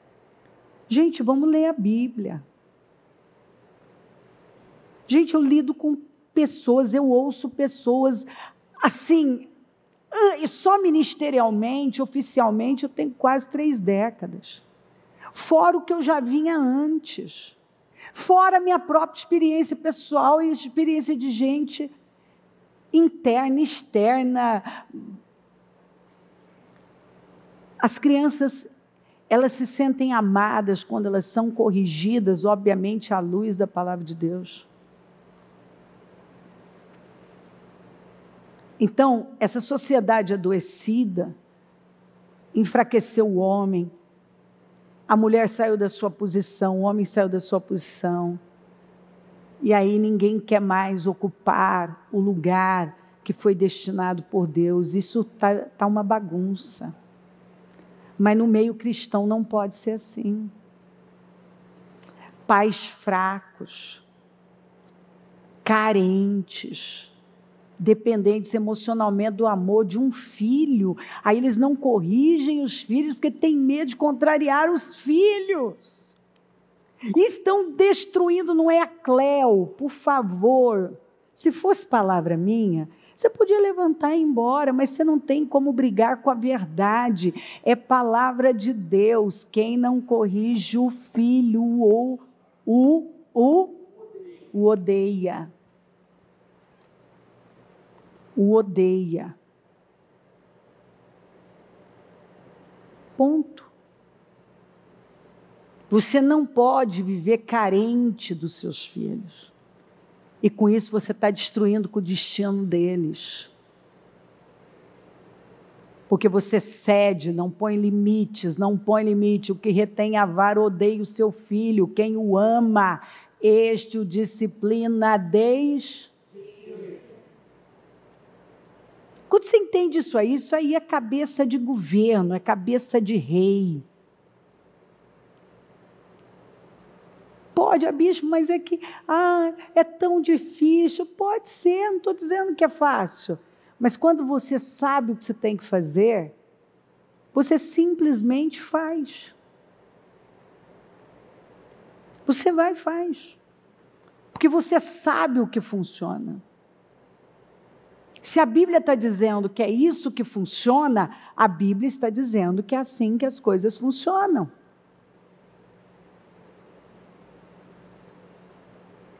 Gente, vamos ler a Bíblia. Gente, eu lido com pessoas, eu ouço pessoas, assim, e só ministerialmente, oficialmente, eu tenho quase 3 décadas. Fora o que eu já vinha antes. Fora a minha própria experiência pessoal e a experiência de gente interna, externa. As crianças, elas se sentem amadas quando elas são corrigidas, obviamente, à luz da palavra de Deus. Então, essa sociedade adoecida enfraqueceu o homem, a mulher saiu da sua posição, o homem saiu da sua posição, e aí ninguém quer mais ocupar o lugar que foi destinado por Deus. Isso tá uma bagunça. Mas no meio cristão não pode ser assim. Pais fracos, carentes, dependentes emocionalmente do amor de um filho. Aí eles não corrigem os filhos porque têm medo de contrariar os filhos. E estão destruindo, não é a Cleo, por favor. Se fosse palavra minha, você podia levantar e ir embora, mas você não tem como brigar com a verdade. É palavra de Deus. Quem não corrige o filho o odeia. O odeia. Ponto. Você não pode viver carente dos seus filhos. E com isso você está destruindo com o destino deles. Porque você cede, não põe limites, não põe limite. O que retém a vara odeia o seu filho. Quem o ama, este o disciplina desde... Quando você entende isso aí é cabeça de governo, é cabeça de rei. Pode, bispo, mas é que é tão difícil. Pode ser, não estou dizendo que é fácil. Mas quando você sabe o que você tem que fazer, você simplesmente faz. Você vai e faz. Porque você sabe o que funciona. Se a Bíblia está dizendo que é isso que funciona, a Bíblia está dizendo que é assim que as coisas funcionam.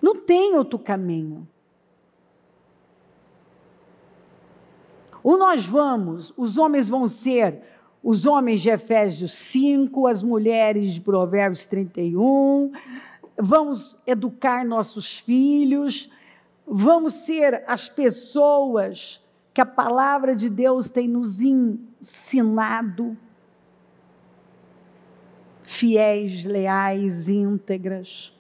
Não tem outro caminho. Ou os homens vão ser os homens de Efésios 5, as mulheres de Provérbios 31, vamos educar nossos filhos, Vamos ser as pessoas que a palavra de Deus tem nos ensinado, fiéis, leais, íntegras,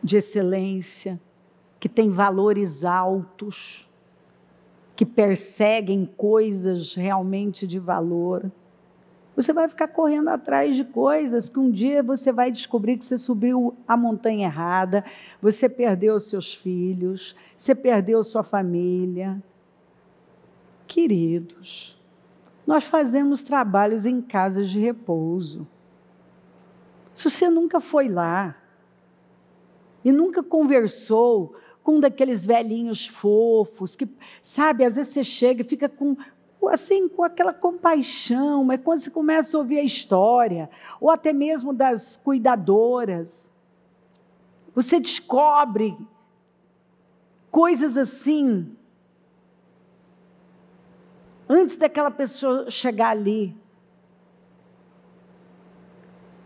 de excelência, que têm valores altos, que perseguem coisas realmente de valor. Você vai ficar correndo atrás de coisas que um dia você vai descobrir que você subiu a montanha errada, você perdeu seus filhos, você perdeu sua família. Queridos, nós fazemos trabalhos em casas de repouso. Se você nunca foi lá e nunca conversou com um daqueles velhinhos fofos, que, sabe, às vezes você chega e fica com aquela compaixão, mas quando você começa a ouvir a história, ou até mesmo das cuidadoras, você descobre coisas assim, antes daquela pessoa chegar ali.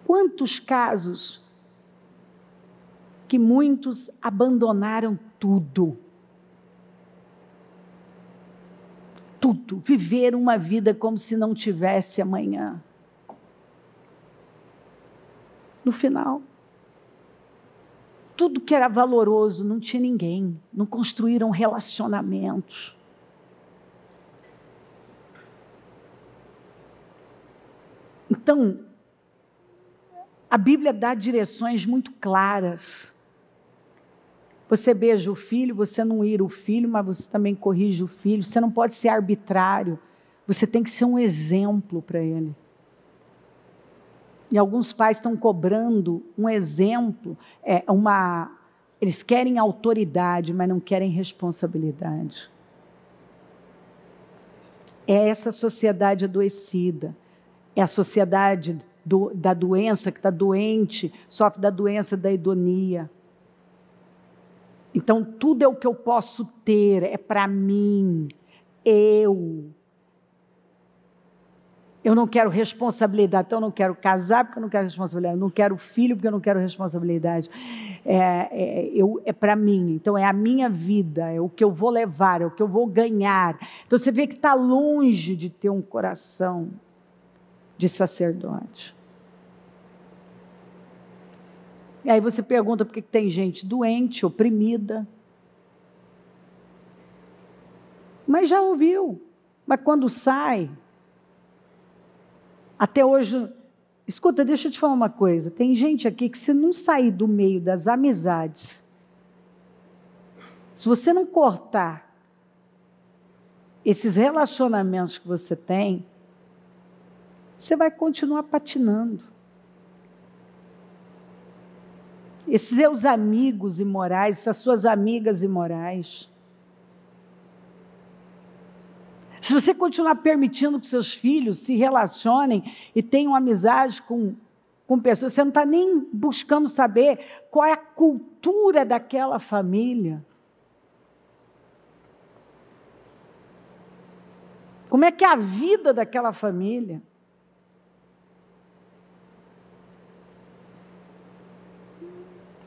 Quantos casos que muitos abandonaram tudo, viveram uma vida como se não tivesse amanhã. No final, tudo que era valoroso, não tinha ninguém, não construíram relacionamentos. Então, a Bíblia dá direções muito claras. Você beija o filho, você não ira o filho, mas você também corrige o filho. Você não pode ser arbitrário, você tem que ser um exemplo para ele. E alguns pais estão cobrando um exemplo, eles querem autoridade, mas não querem responsabilidade. É essa sociedade adoecida, é a sociedade da doença, que está doente, sofre da doença da hedonia. Então, tudo é o que eu posso ter, é para mim, eu não quero responsabilidade, então eu não quero casar porque eu não quero responsabilidade, eu não quero filho porque eu não quero responsabilidade, é para mim, então é a minha vida, é o que eu vou levar, é o que eu vou ganhar. Então você vê que está longe de ter um coração de sacerdote. E aí você pergunta por que tem gente doente, oprimida. Mas já ouviu. Mas quando sai, até hoje, escuta, deixa eu te falar uma coisa, tem gente aqui que se não sair do meio das amizades, se você não cortar esses relacionamentos que você tem, você vai continuar patinando. Esses seus amigos imorais, essas suas amigas imorais. Se você continuar permitindo que seus filhos se relacionem e tenham amizade com pessoas, você não está nem buscando saber qual é a cultura daquela família. Como é que é a vida daquela família?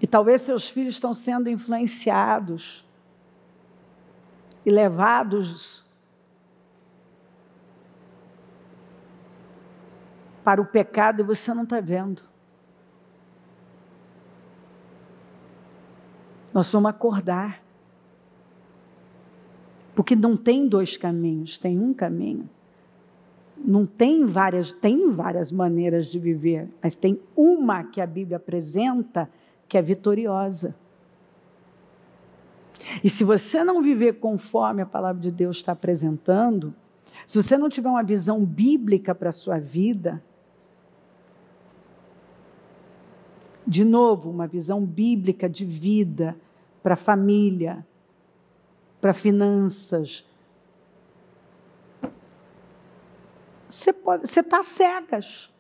E talvez seus filhos estão sendo influenciados e levados para o pecado e você não está vendo. Nós vamos acordar. Porque não tem dois caminhos, tem um caminho. Não tem várias maneiras de viver, mas tem uma que a Bíblia apresenta que é vitoriosa. E se você não viver conforme a palavra de Deus está apresentando, se você não tiver uma visão bíblica para a sua vida, de novo, uma visão bíblica de vida para a família, para finanças, você está cegas.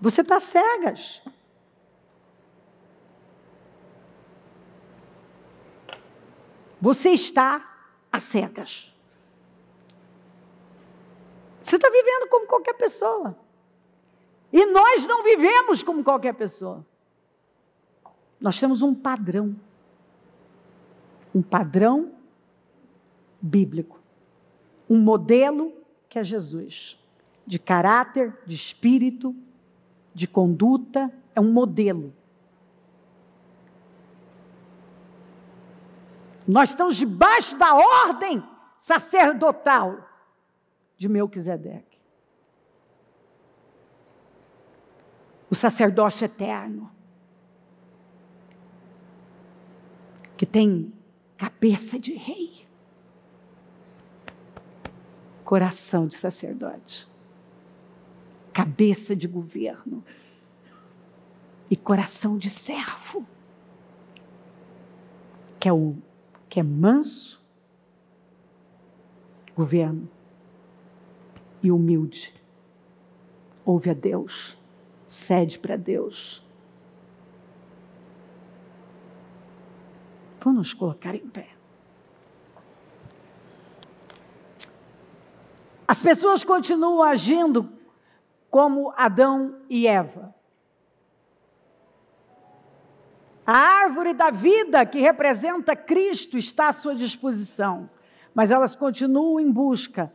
Você está cegas. Você está às cegas. Você está vivendo como qualquer pessoa. E nós não vivemos como qualquer pessoa. Nós temos um padrão bíblico, um modelo que é Jesus, de caráter, de espírito, de conduta, é um modelo. Nós estamos debaixo da ordem sacerdotal de Melquisedeque, o sacerdócio eterno, que tem cabeça de rei, coração de sacerdote, cabeça de governo e coração de servo, que é manso, governo, e humilde, ouve a Deus, cede para Deus. Vamos nos colocar em pé. As pessoas continuam agindo como Adão e Eva. A árvore da vida, que representa Cristo, está à sua disposição, mas elas continuam em busca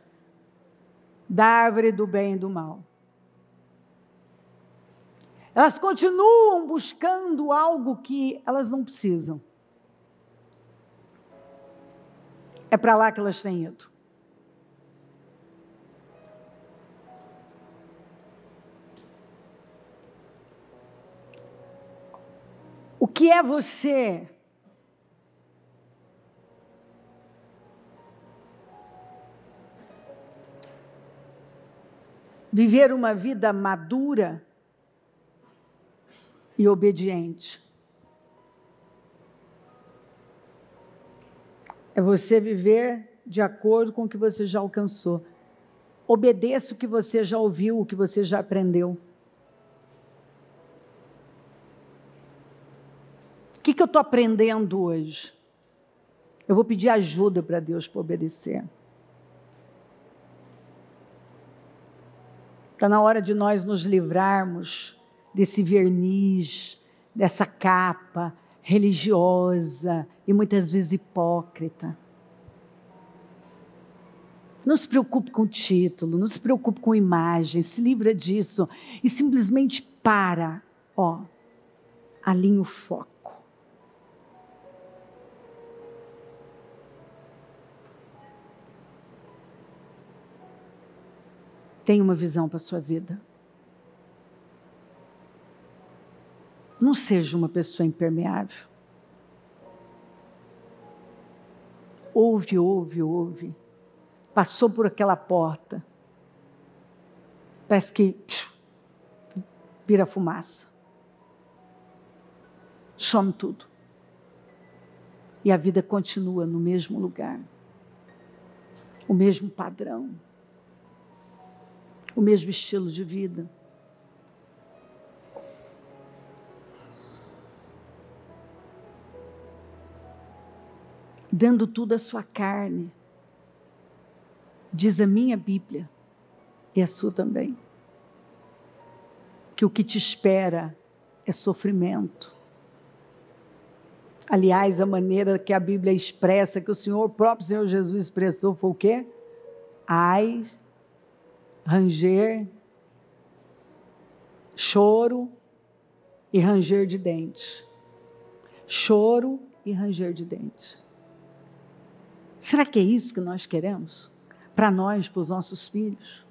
da árvore do bem e do mal. Elas continuam buscando algo que elas não precisam. É para lá que elas têm ido. O que é você? Viver uma vida madura e obediente. É você viver de acordo com o que você já alcançou. Obedeça o que você já ouviu, o que você já aprendeu. O que eu estou aprendendo hoje? Eu vou pedir ajuda para Deus para obedecer. Está na hora de nós nos livrarmos desse verniz, dessa capa religiosa e muitas vezes hipócrita. Não se preocupe com título, não se preocupe com imagem, se livra disso e simplesmente alinha o foco. Tenha uma visão para a sua vida. Não seja uma pessoa impermeável. Ouve. Passou por aquela porta. Parece que vira fumaça. Some tudo. E a vida continua no mesmo lugar. O mesmo padrão. O mesmo estilo de vida. Dando tudo à sua carne. Diz a minha Bíblia, e a sua também, que o que te espera é sofrimento. Aliás, a maneira que a Bíblia expressa, que o próprio Senhor Jesus expressou, foi o quê? Ai, ranger, choro e ranger de dentes. Choro e ranger de dentes. Será que é isso que nós queremos? Para nós, para os nossos filhos?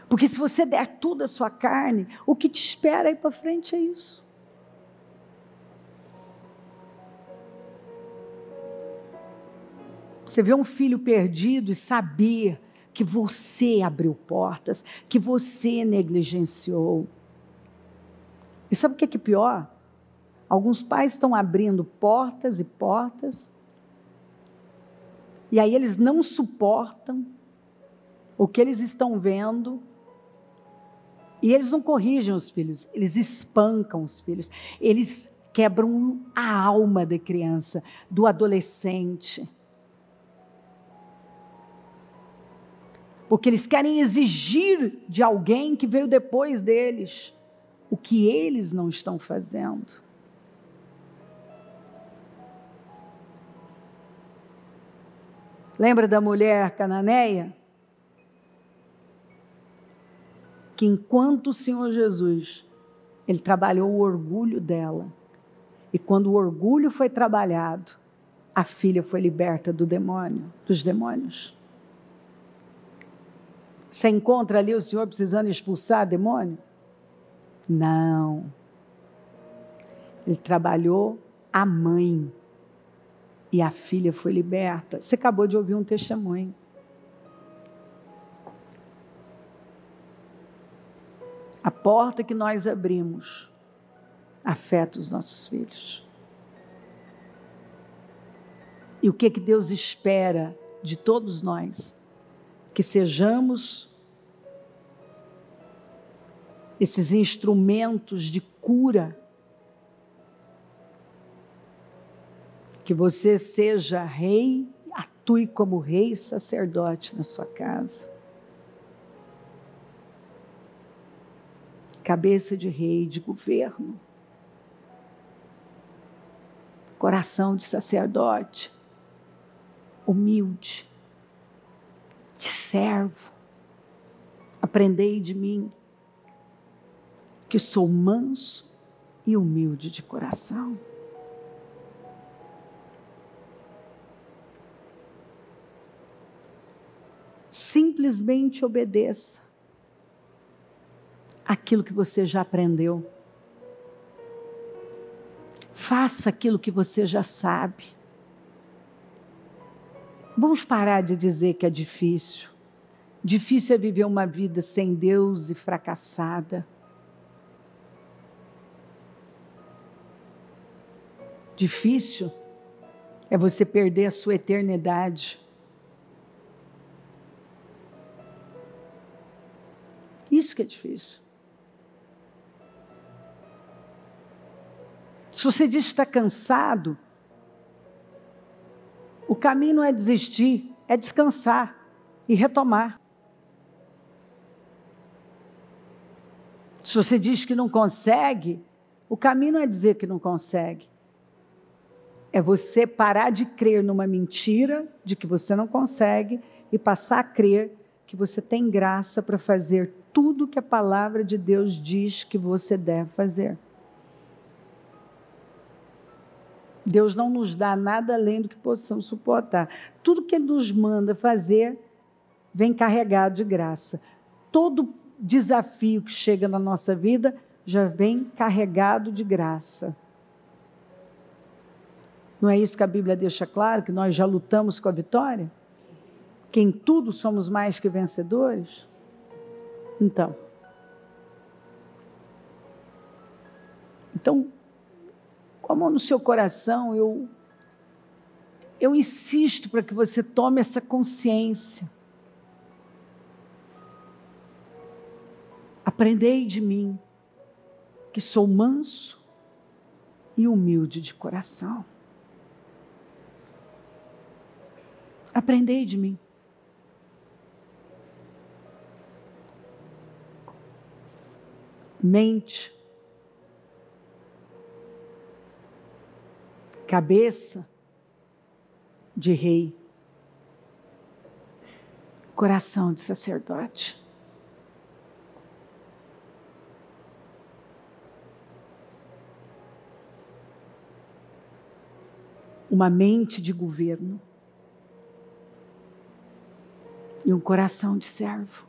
Porque se você der tudo à sua carne, o que te espera aí para frente é isso. Você vê um filho perdido e saber que você abriu portas, que você negligenciou. E sabe o que é pior? Alguns pais estão abrindo portas e portas, e aí eles não suportam o que eles estão vendo, e eles não corrigem os filhos, eles espancam os filhos, eles quebram a alma da criança, do adolescente. Porque eles querem exigir de alguém que veio depois deles o que eles não estão fazendo. Lembra da mulher cananeia? Que enquanto o Senhor Jesus, Ele trabalhou o orgulho dela. E quando o orgulho foi trabalhado, a filha foi liberta do demônio, dos demônios. Você encontra ali o Senhor precisando expulsar demônio? Não. Ele trabalhou a mãe. E a filha foi liberta. Você acabou de ouvir um testemunho. A porta que nós abrimos afeta os nossos filhos. E o que Deus espera de todos nós? Que sejamos esses instrumentos de cura. Que você seja rei, atue como rei e sacerdote na sua casa. Cabeça de rei, de governo. Coração de sacerdote. Humilde. De servo. Aprendei de mim, que sou manso e humilde de coração. Simplesmente obedeça aquilo que você já aprendeu. Faça aquilo que você já sabe. Vamos parar de dizer que é difícil. Difícil é viver uma vida sem Deus e fracassada. Difícil é você perder a sua eternidade. Isso que é difícil. Se você diz que está cansado, o caminho não é desistir, é descansar e retomar. Se você diz que não consegue, o caminho não é dizer que não consegue. É você parar de crer numa mentira de que você não consegue e passar a crer que você tem graça para fazer tudo que a palavra de Deus diz que você deve fazer. Deus não nos dá nada além do que possamos suportar. Tudo que Ele nos manda fazer vem carregado de graça. Todo desafio que chega na nossa vida já vem carregado de graça. Não é isso que a Bíblia deixa claro, que nós já lutamos com a vitória? Que em tudo somos mais que vencedores? Então, com a mão no seu coração, eu insisto para que você tome essa consciência. Aprendei de mim, que sou manso e humilde de coração. Aprendei de mim. Mente, cabeça de rei, coração de sacerdote. Uma mente de governo e um coração de servo.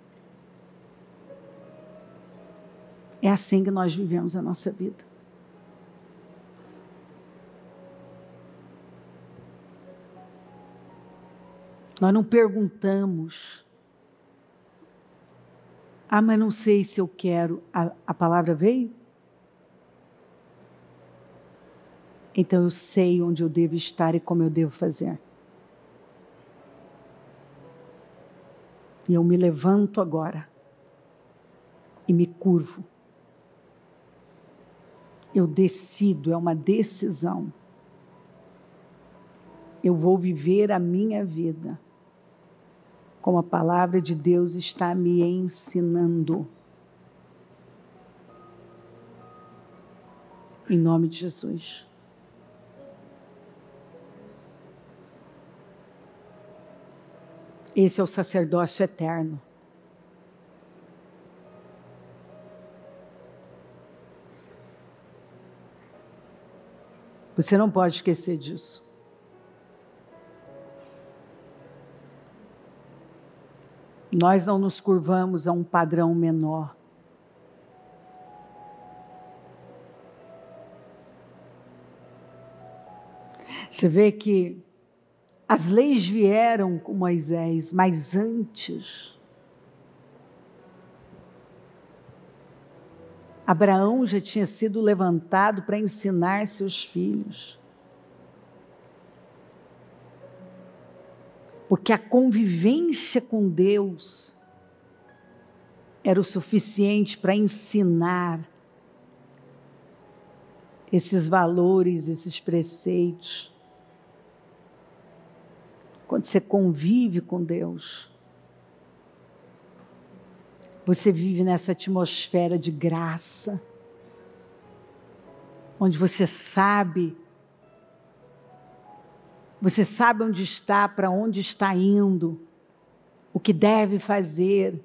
É assim que nós vivemos a nossa vida. Nós não perguntamos. Mas não sei se eu quero. A palavra veio? Então eu sei onde eu devo estar e como eu devo fazer. E eu me levanto agora e me curvo. Eu decido, é uma decisão. Eu vou viver a minha vida como a palavra de Deus está me ensinando. Em nome de Jesus. Esse é o sacerdócio eterno. Você não pode esquecer disso. Nós não nos curvamos a um padrão menor. Você vê que as leis vieram com Moisés, mas antes, Abraão já tinha sido levantado para ensinar seus filhos. Porque a convivência com Deus era o suficiente para ensinar esses valores, esses preceitos. Quando você convive com Deus, você vive nessa atmosfera de graça, onde você sabe onde está, para onde está indo, o que deve fazer,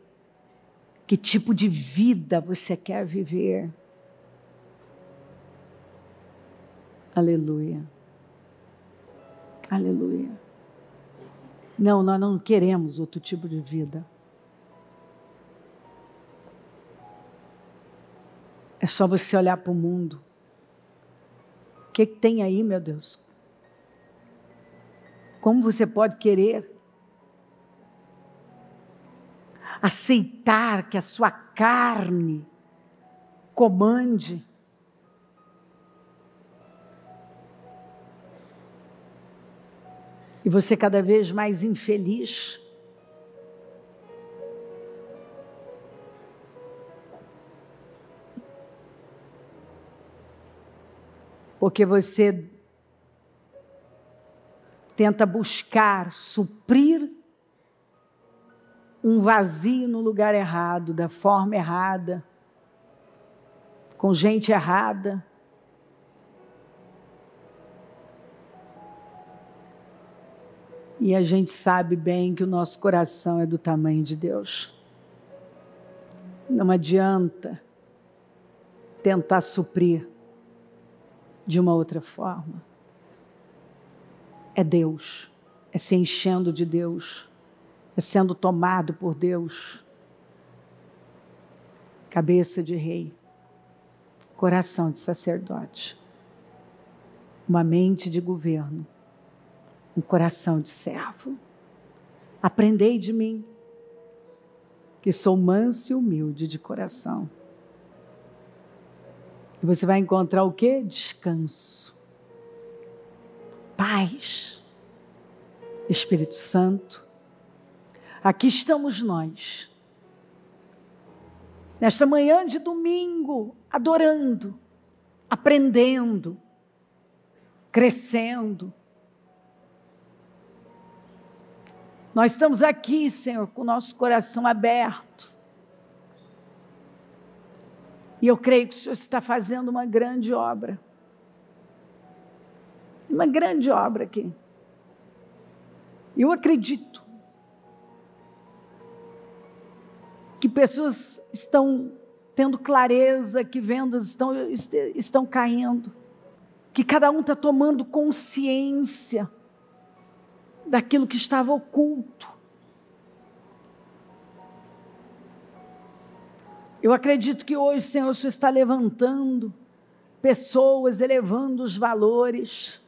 que tipo de vida você quer viver. Aleluia. Aleluia. Não, nós não queremos outro tipo de vida. É só você olhar para o mundo. O que tem aí, meu Deus? Como você pode querer aceitar que a sua carne comande? E você cada vez mais infeliz? Porque você tenta buscar suprir um vazio no lugar errado, da forma errada, com gente errada. E a gente sabe bem que o nosso coração é do tamanho de Deus. Não adianta tentar suprir de uma outra forma. É Deus, é se enchendo de Deus, é sendo tomado por Deus. Cabeça de rei, coração de sacerdote, uma mente de governo, um coração de servo. Aprendei de mim, que sou manso e humilde de coração. E você vai encontrar o quê? Descanso, paz, Espírito Santo. Aqui estamos nós, nesta manhã de domingo, adorando, aprendendo, crescendo. Nós estamos aqui, Senhor, com o nosso coração aberto. E eu creio que o Senhor está fazendo uma grande obra. Uma grande obra aqui. Eu acredito que pessoas estão tendo clareza, que vendas estão caindo, que cada um está tomando consciência daquilo que estava oculto. Eu acredito que hoje, Senhor, o Senhor está levantando pessoas, elevando os valores.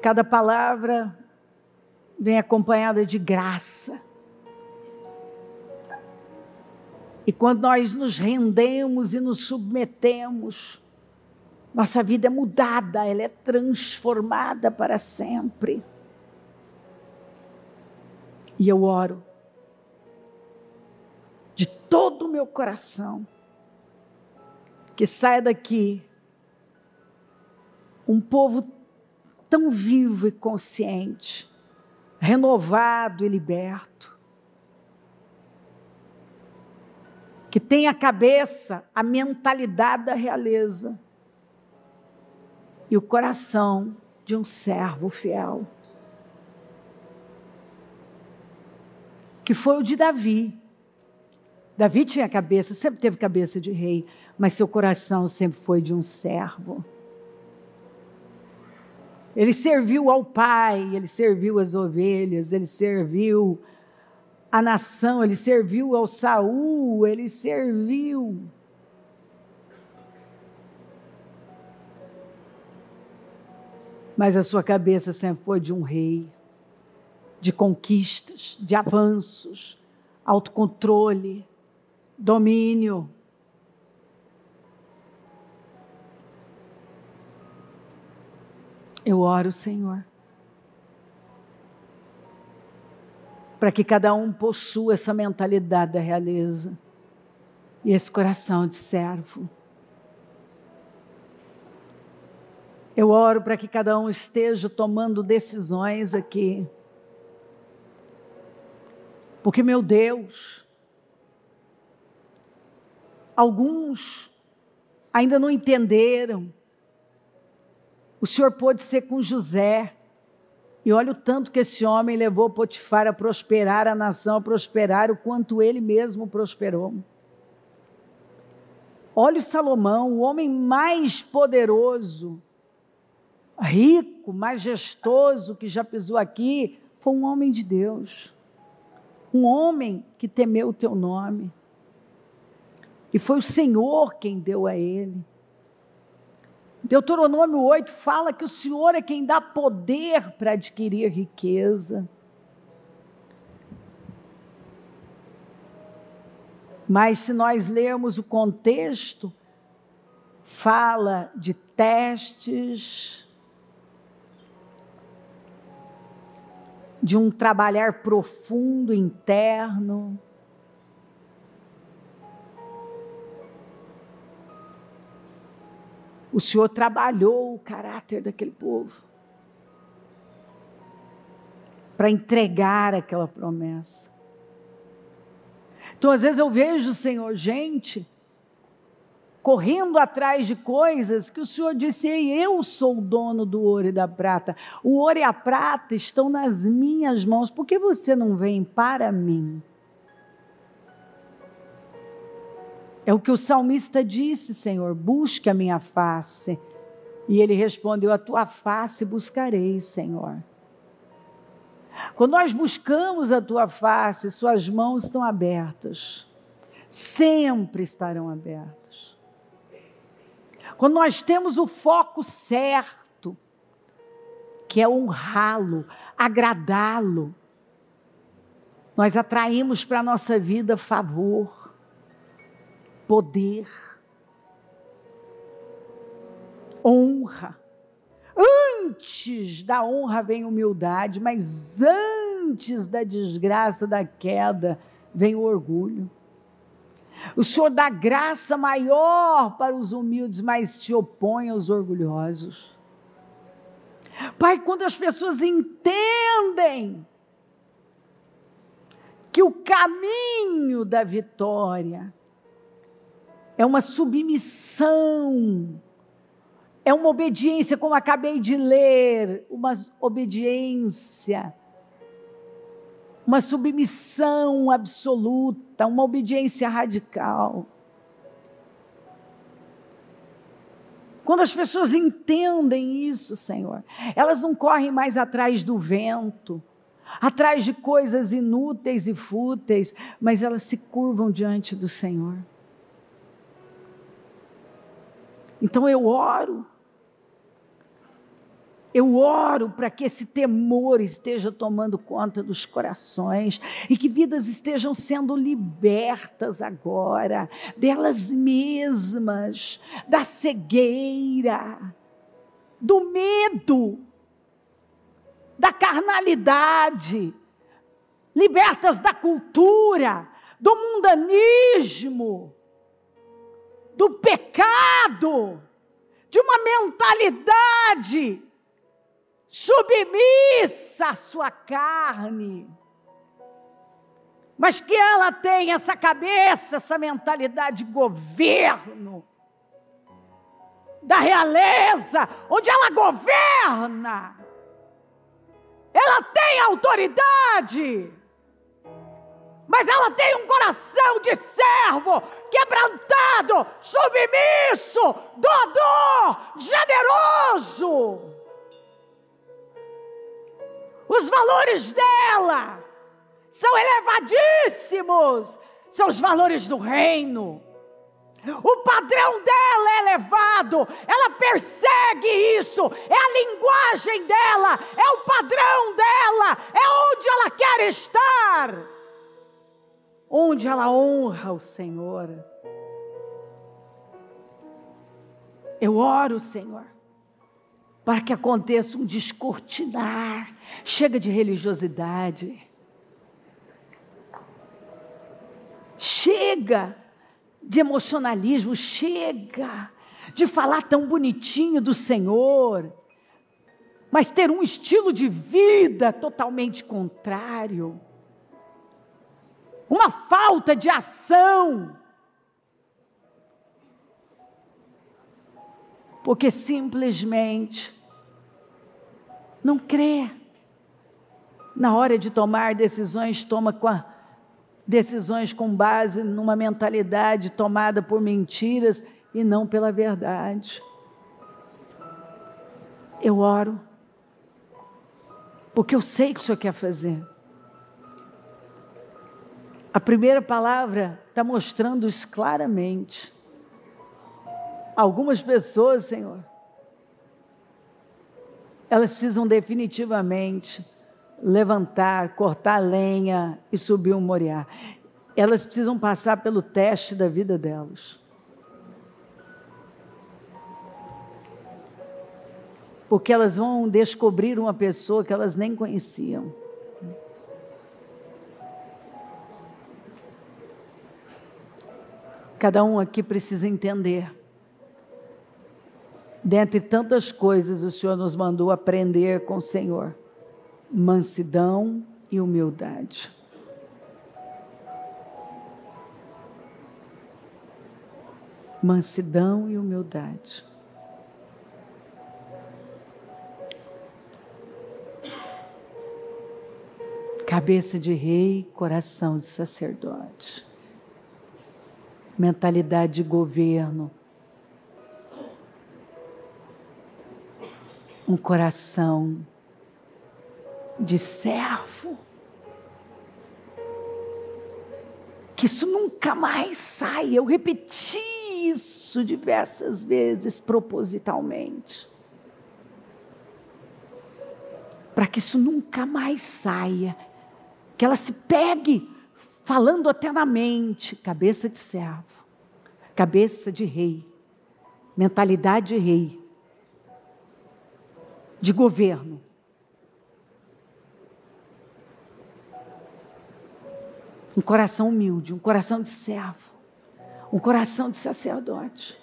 Cada palavra vem acompanhada de graça. E quando nós nos rendemos e nos submetemos, nossa vida é mudada, ela é transformada para sempre. E eu oro de todo o meu coração que saia daqui um povo tão vivo e consciente, renovado e liberto. que tem a cabeça, a mentalidade da realeza e o coração de um servo fiel, que foi o de Davi. Davi tinha cabeça, sempre teve cabeça de rei, mas seu coração sempre foi de um servo. Ele serviu ao pai, ele serviu as ovelhas, ele serviu a nação, ele serviu ao Saul, ele serviu. Mas a sua cabeça sempre foi de um rei, de conquistas, de avanços, autocontrole, domínio. Eu oro, Senhor, para que cada um possua essa mentalidade da realeza e esse coração de servo. Eu oro para que cada um esteja tomando decisões aqui, porque, meu Deus, alguns ainda não entenderam. O Senhor pôde ser com José, e olha o tanto que esse homem levou Potifar a prosperar, a nação a prosperar, o quanto ele mesmo prosperou. Olha o Salomão, o homem mais poderoso, rico, majestoso que já pisou aqui, foi um homem de Deus, um homem que temeu o teu nome, e foi o Senhor quem deu a ele. Deuteronômio 8 fala que o Senhor é quem dá poder para adquirir riqueza. Mas se nós lermos o contexto, fala de testes, de um trabalhar profundo interno. O Senhor trabalhou o caráter daquele povo para entregar aquela promessa. Então, às vezes eu vejo, Senhor, gente correndo atrás de coisas que o Senhor disse: ei, eu sou o dono do ouro e da prata. O ouro e a prata estão nas minhas mãos. Por que você não vem para mim? É o que o salmista disse, Senhor, busque a minha face. E ele respondeu: a tua face buscarei, Senhor. Quando nós buscamos a tua face, suas mãos estão abertas. Sempre estarão abertas. Quando nós temos o foco certo, que é honrá-lo, agradá-lo, nós atraímos para a nossa vida favor, poder, honra. Antes da honra vem humildade, mas antes da desgraça, da queda, vem o orgulho. O Senhor dá graça maior para os humildes, mas se opõe aos orgulhosos. Pai, quando as pessoas entendem que o caminho da vitória é uma submissão, é uma obediência, como acabei de ler, uma obediência, uma submissão absoluta, uma obediência radical. Quando as pessoas entendem isso, Senhor, elas não correm mais atrás do vento, atrás de coisas inúteis e fúteis, mas elas se curvam diante do Senhor. Então eu oro para que esse temor esteja tomando conta dos corações e que vidas estejam sendo libertas agora, delas mesmas, da cegueira, do medo, da carnalidade, libertas da cultura, do mundanismo, do pecado, de uma mentalidade submissa à sua carne. mas que ela tem essa cabeça, essa mentalidade de governo, da realeza, onde ela governa, ela tem autoridade, mas ela tem um coração de servo, quebrantado, submisso, doador, generoso. Os valores dela são elevadíssimos, são os valores do reino. O padrão dela é elevado, ela persegue isso, é a linguagem dela, é o padrão dela, é onde ela quer estar, onde ela honra o Senhor. Eu oro, Senhor, para que aconteça um descortinar, chega de religiosidade, chega de emocionalismo, chega de falar tão bonitinho do Senhor, mas ter um estilo de vida totalmente contrário, uma falta de ação, porque simplesmente não crê. Na hora de tomar decisões, toma decisões com base numa mentalidade tomada por mentiras e não pela verdade. Eu oro, porque eu sei o que o Senhor quer fazer. A primeira palavra está mostrando isso claramente. Algumas pessoas, Senhor, elas precisam definitivamente levantar, cortar lenha e subir um Moriá. Elas precisam passar pelo teste da vida delas. Porque elas vão descobrir uma pessoa que elas nem conheciam. Cada um aqui precisa entender. Dentre tantas coisas, o Senhor nos mandou aprender com o Senhor. Mansidão e humildade. Mansidão e humildade. Cabeça de rei, coração de sacerdote. Mentalidade de governo. Um coração de servo. Que isso nunca mais saia. Eu repeti isso diversas vezes, propositalmente. Para que isso nunca mais saia. Que ela se pegue falando até na mente. Cabeça de servo. Cabeça de rei. Mentalidade de rei. De governo. Um coração humilde, um coração de servo, um coração de sacerdote.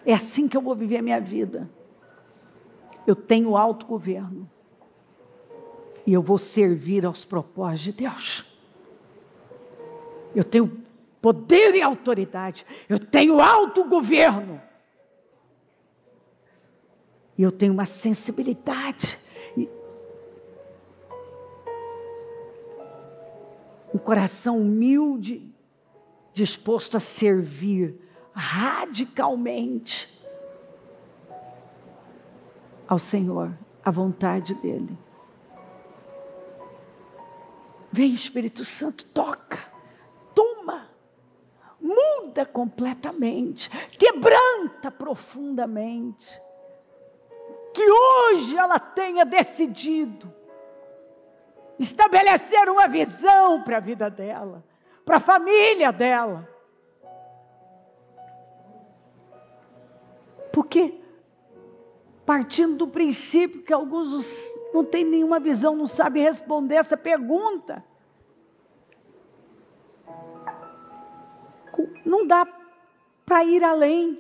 É assim que eu vou viver a minha vida. Eu tenho autogoverno. E eu vou servir aos propósitos de Deus. Eu tenho poder e autoridade. Eu tenho autogoverno. E eu tenho uma sensibilidade. Um coração humilde, disposto a servir radicalmente ao Senhor, à vontade dEle. Vem, Espírito Santo, toca, toma, muda completamente, quebranta profundamente. Que hoje ela tenha decidido estabelecer uma visão para a vida dela, para a família dela. Porque, partindo do princípio que alguns não têm nenhuma visão, não sabem responder essa pergunta, não dá para ir além.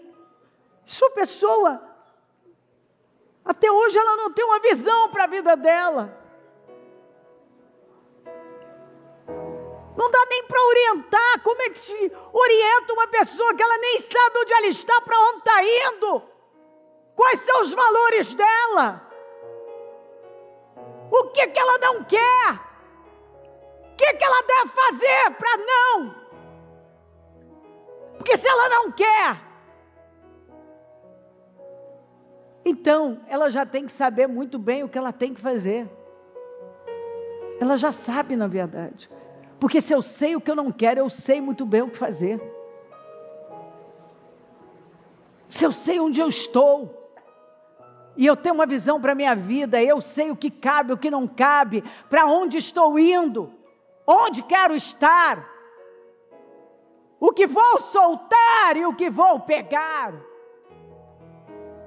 Sua pessoa, até hoje ela não tem uma visão para a vida dela. Não dá nem para orientar. Como é que se orienta uma pessoa que ela nem sabe onde ela está, para onde está indo? Quais são os valores dela? O que ela não quer? O que ela deve fazer para não? Porque se ela não quer, então ela já tem que saber muito bem o que ela tem que fazer. Ela já sabe, na verdade. Porque se eu sei o que eu não quero, eu sei muito bem o que fazer. Se eu sei onde eu estou, e eu tenho uma visão para a minha vida, eu sei o que cabe, o que não cabe, para onde estou indo, onde quero estar, o que vou soltar e o que vou pegar.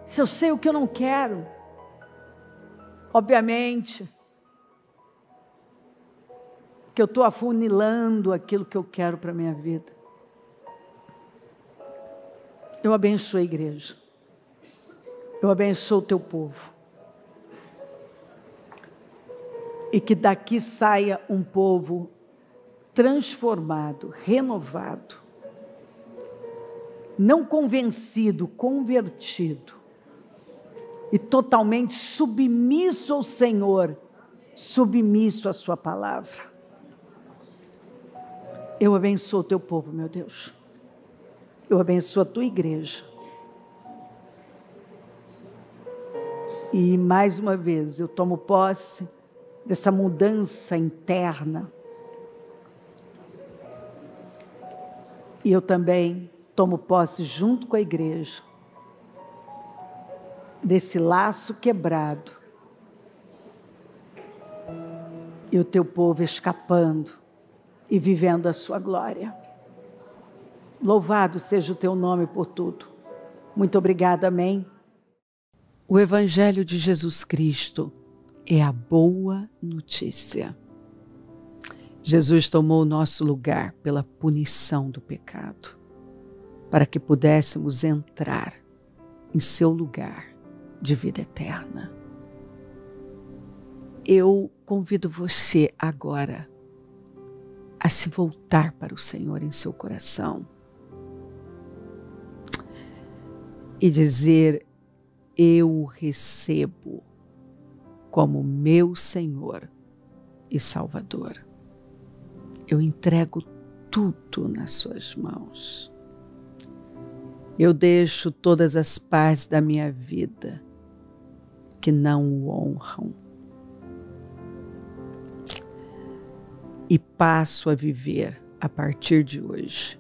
Se eu sei o que eu não quero, obviamente, que eu estou afunilando aquilo que eu quero para a minha vida. Eu abençoo a igreja. Eu abençoo o teu povo. E que daqui saia um povo transformado, renovado. Não convencido, convertido. E totalmente submisso ao Senhor, submisso à sua palavra. Eu abençoo o teu povo, meu Deus. Eu abençoo a tua igreja. E mais uma vez eu tomo posse dessa mudança interna. E eu também tomo posse junto com a igreja desse laço quebrado. E o teu povo escapando e vivendo a sua glória. Louvado seja o teu nome por tudo. Muito obrigada, amém. O Evangelho de Jesus Cristo é a boa notícia. Jesus tomou o nosso lugar pela punição do pecado, para que pudéssemos entrar em seu lugar de vida eterna. Eu convido você agora a se voltar para o Senhor em seu coração e dizer: eu o recebo como meu Senhor e Salvador. Eu entrego tudo nas suas mãos. Eu deixo todas as partes da minha vida que não o honram e passo a viver a partir de hoje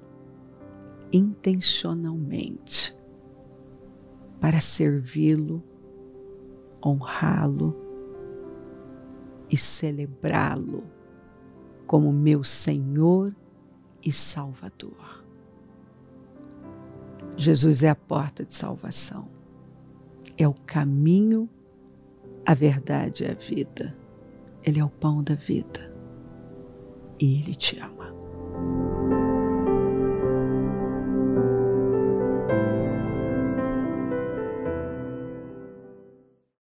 intencionalmente para servi-lo, honrá-lo e celebrá-lo como meu Senhor e Salvador. Jesus é a porta de salvação, é o caminho, a verdade e a vida. Ele é o pão da vida e Ele te ama.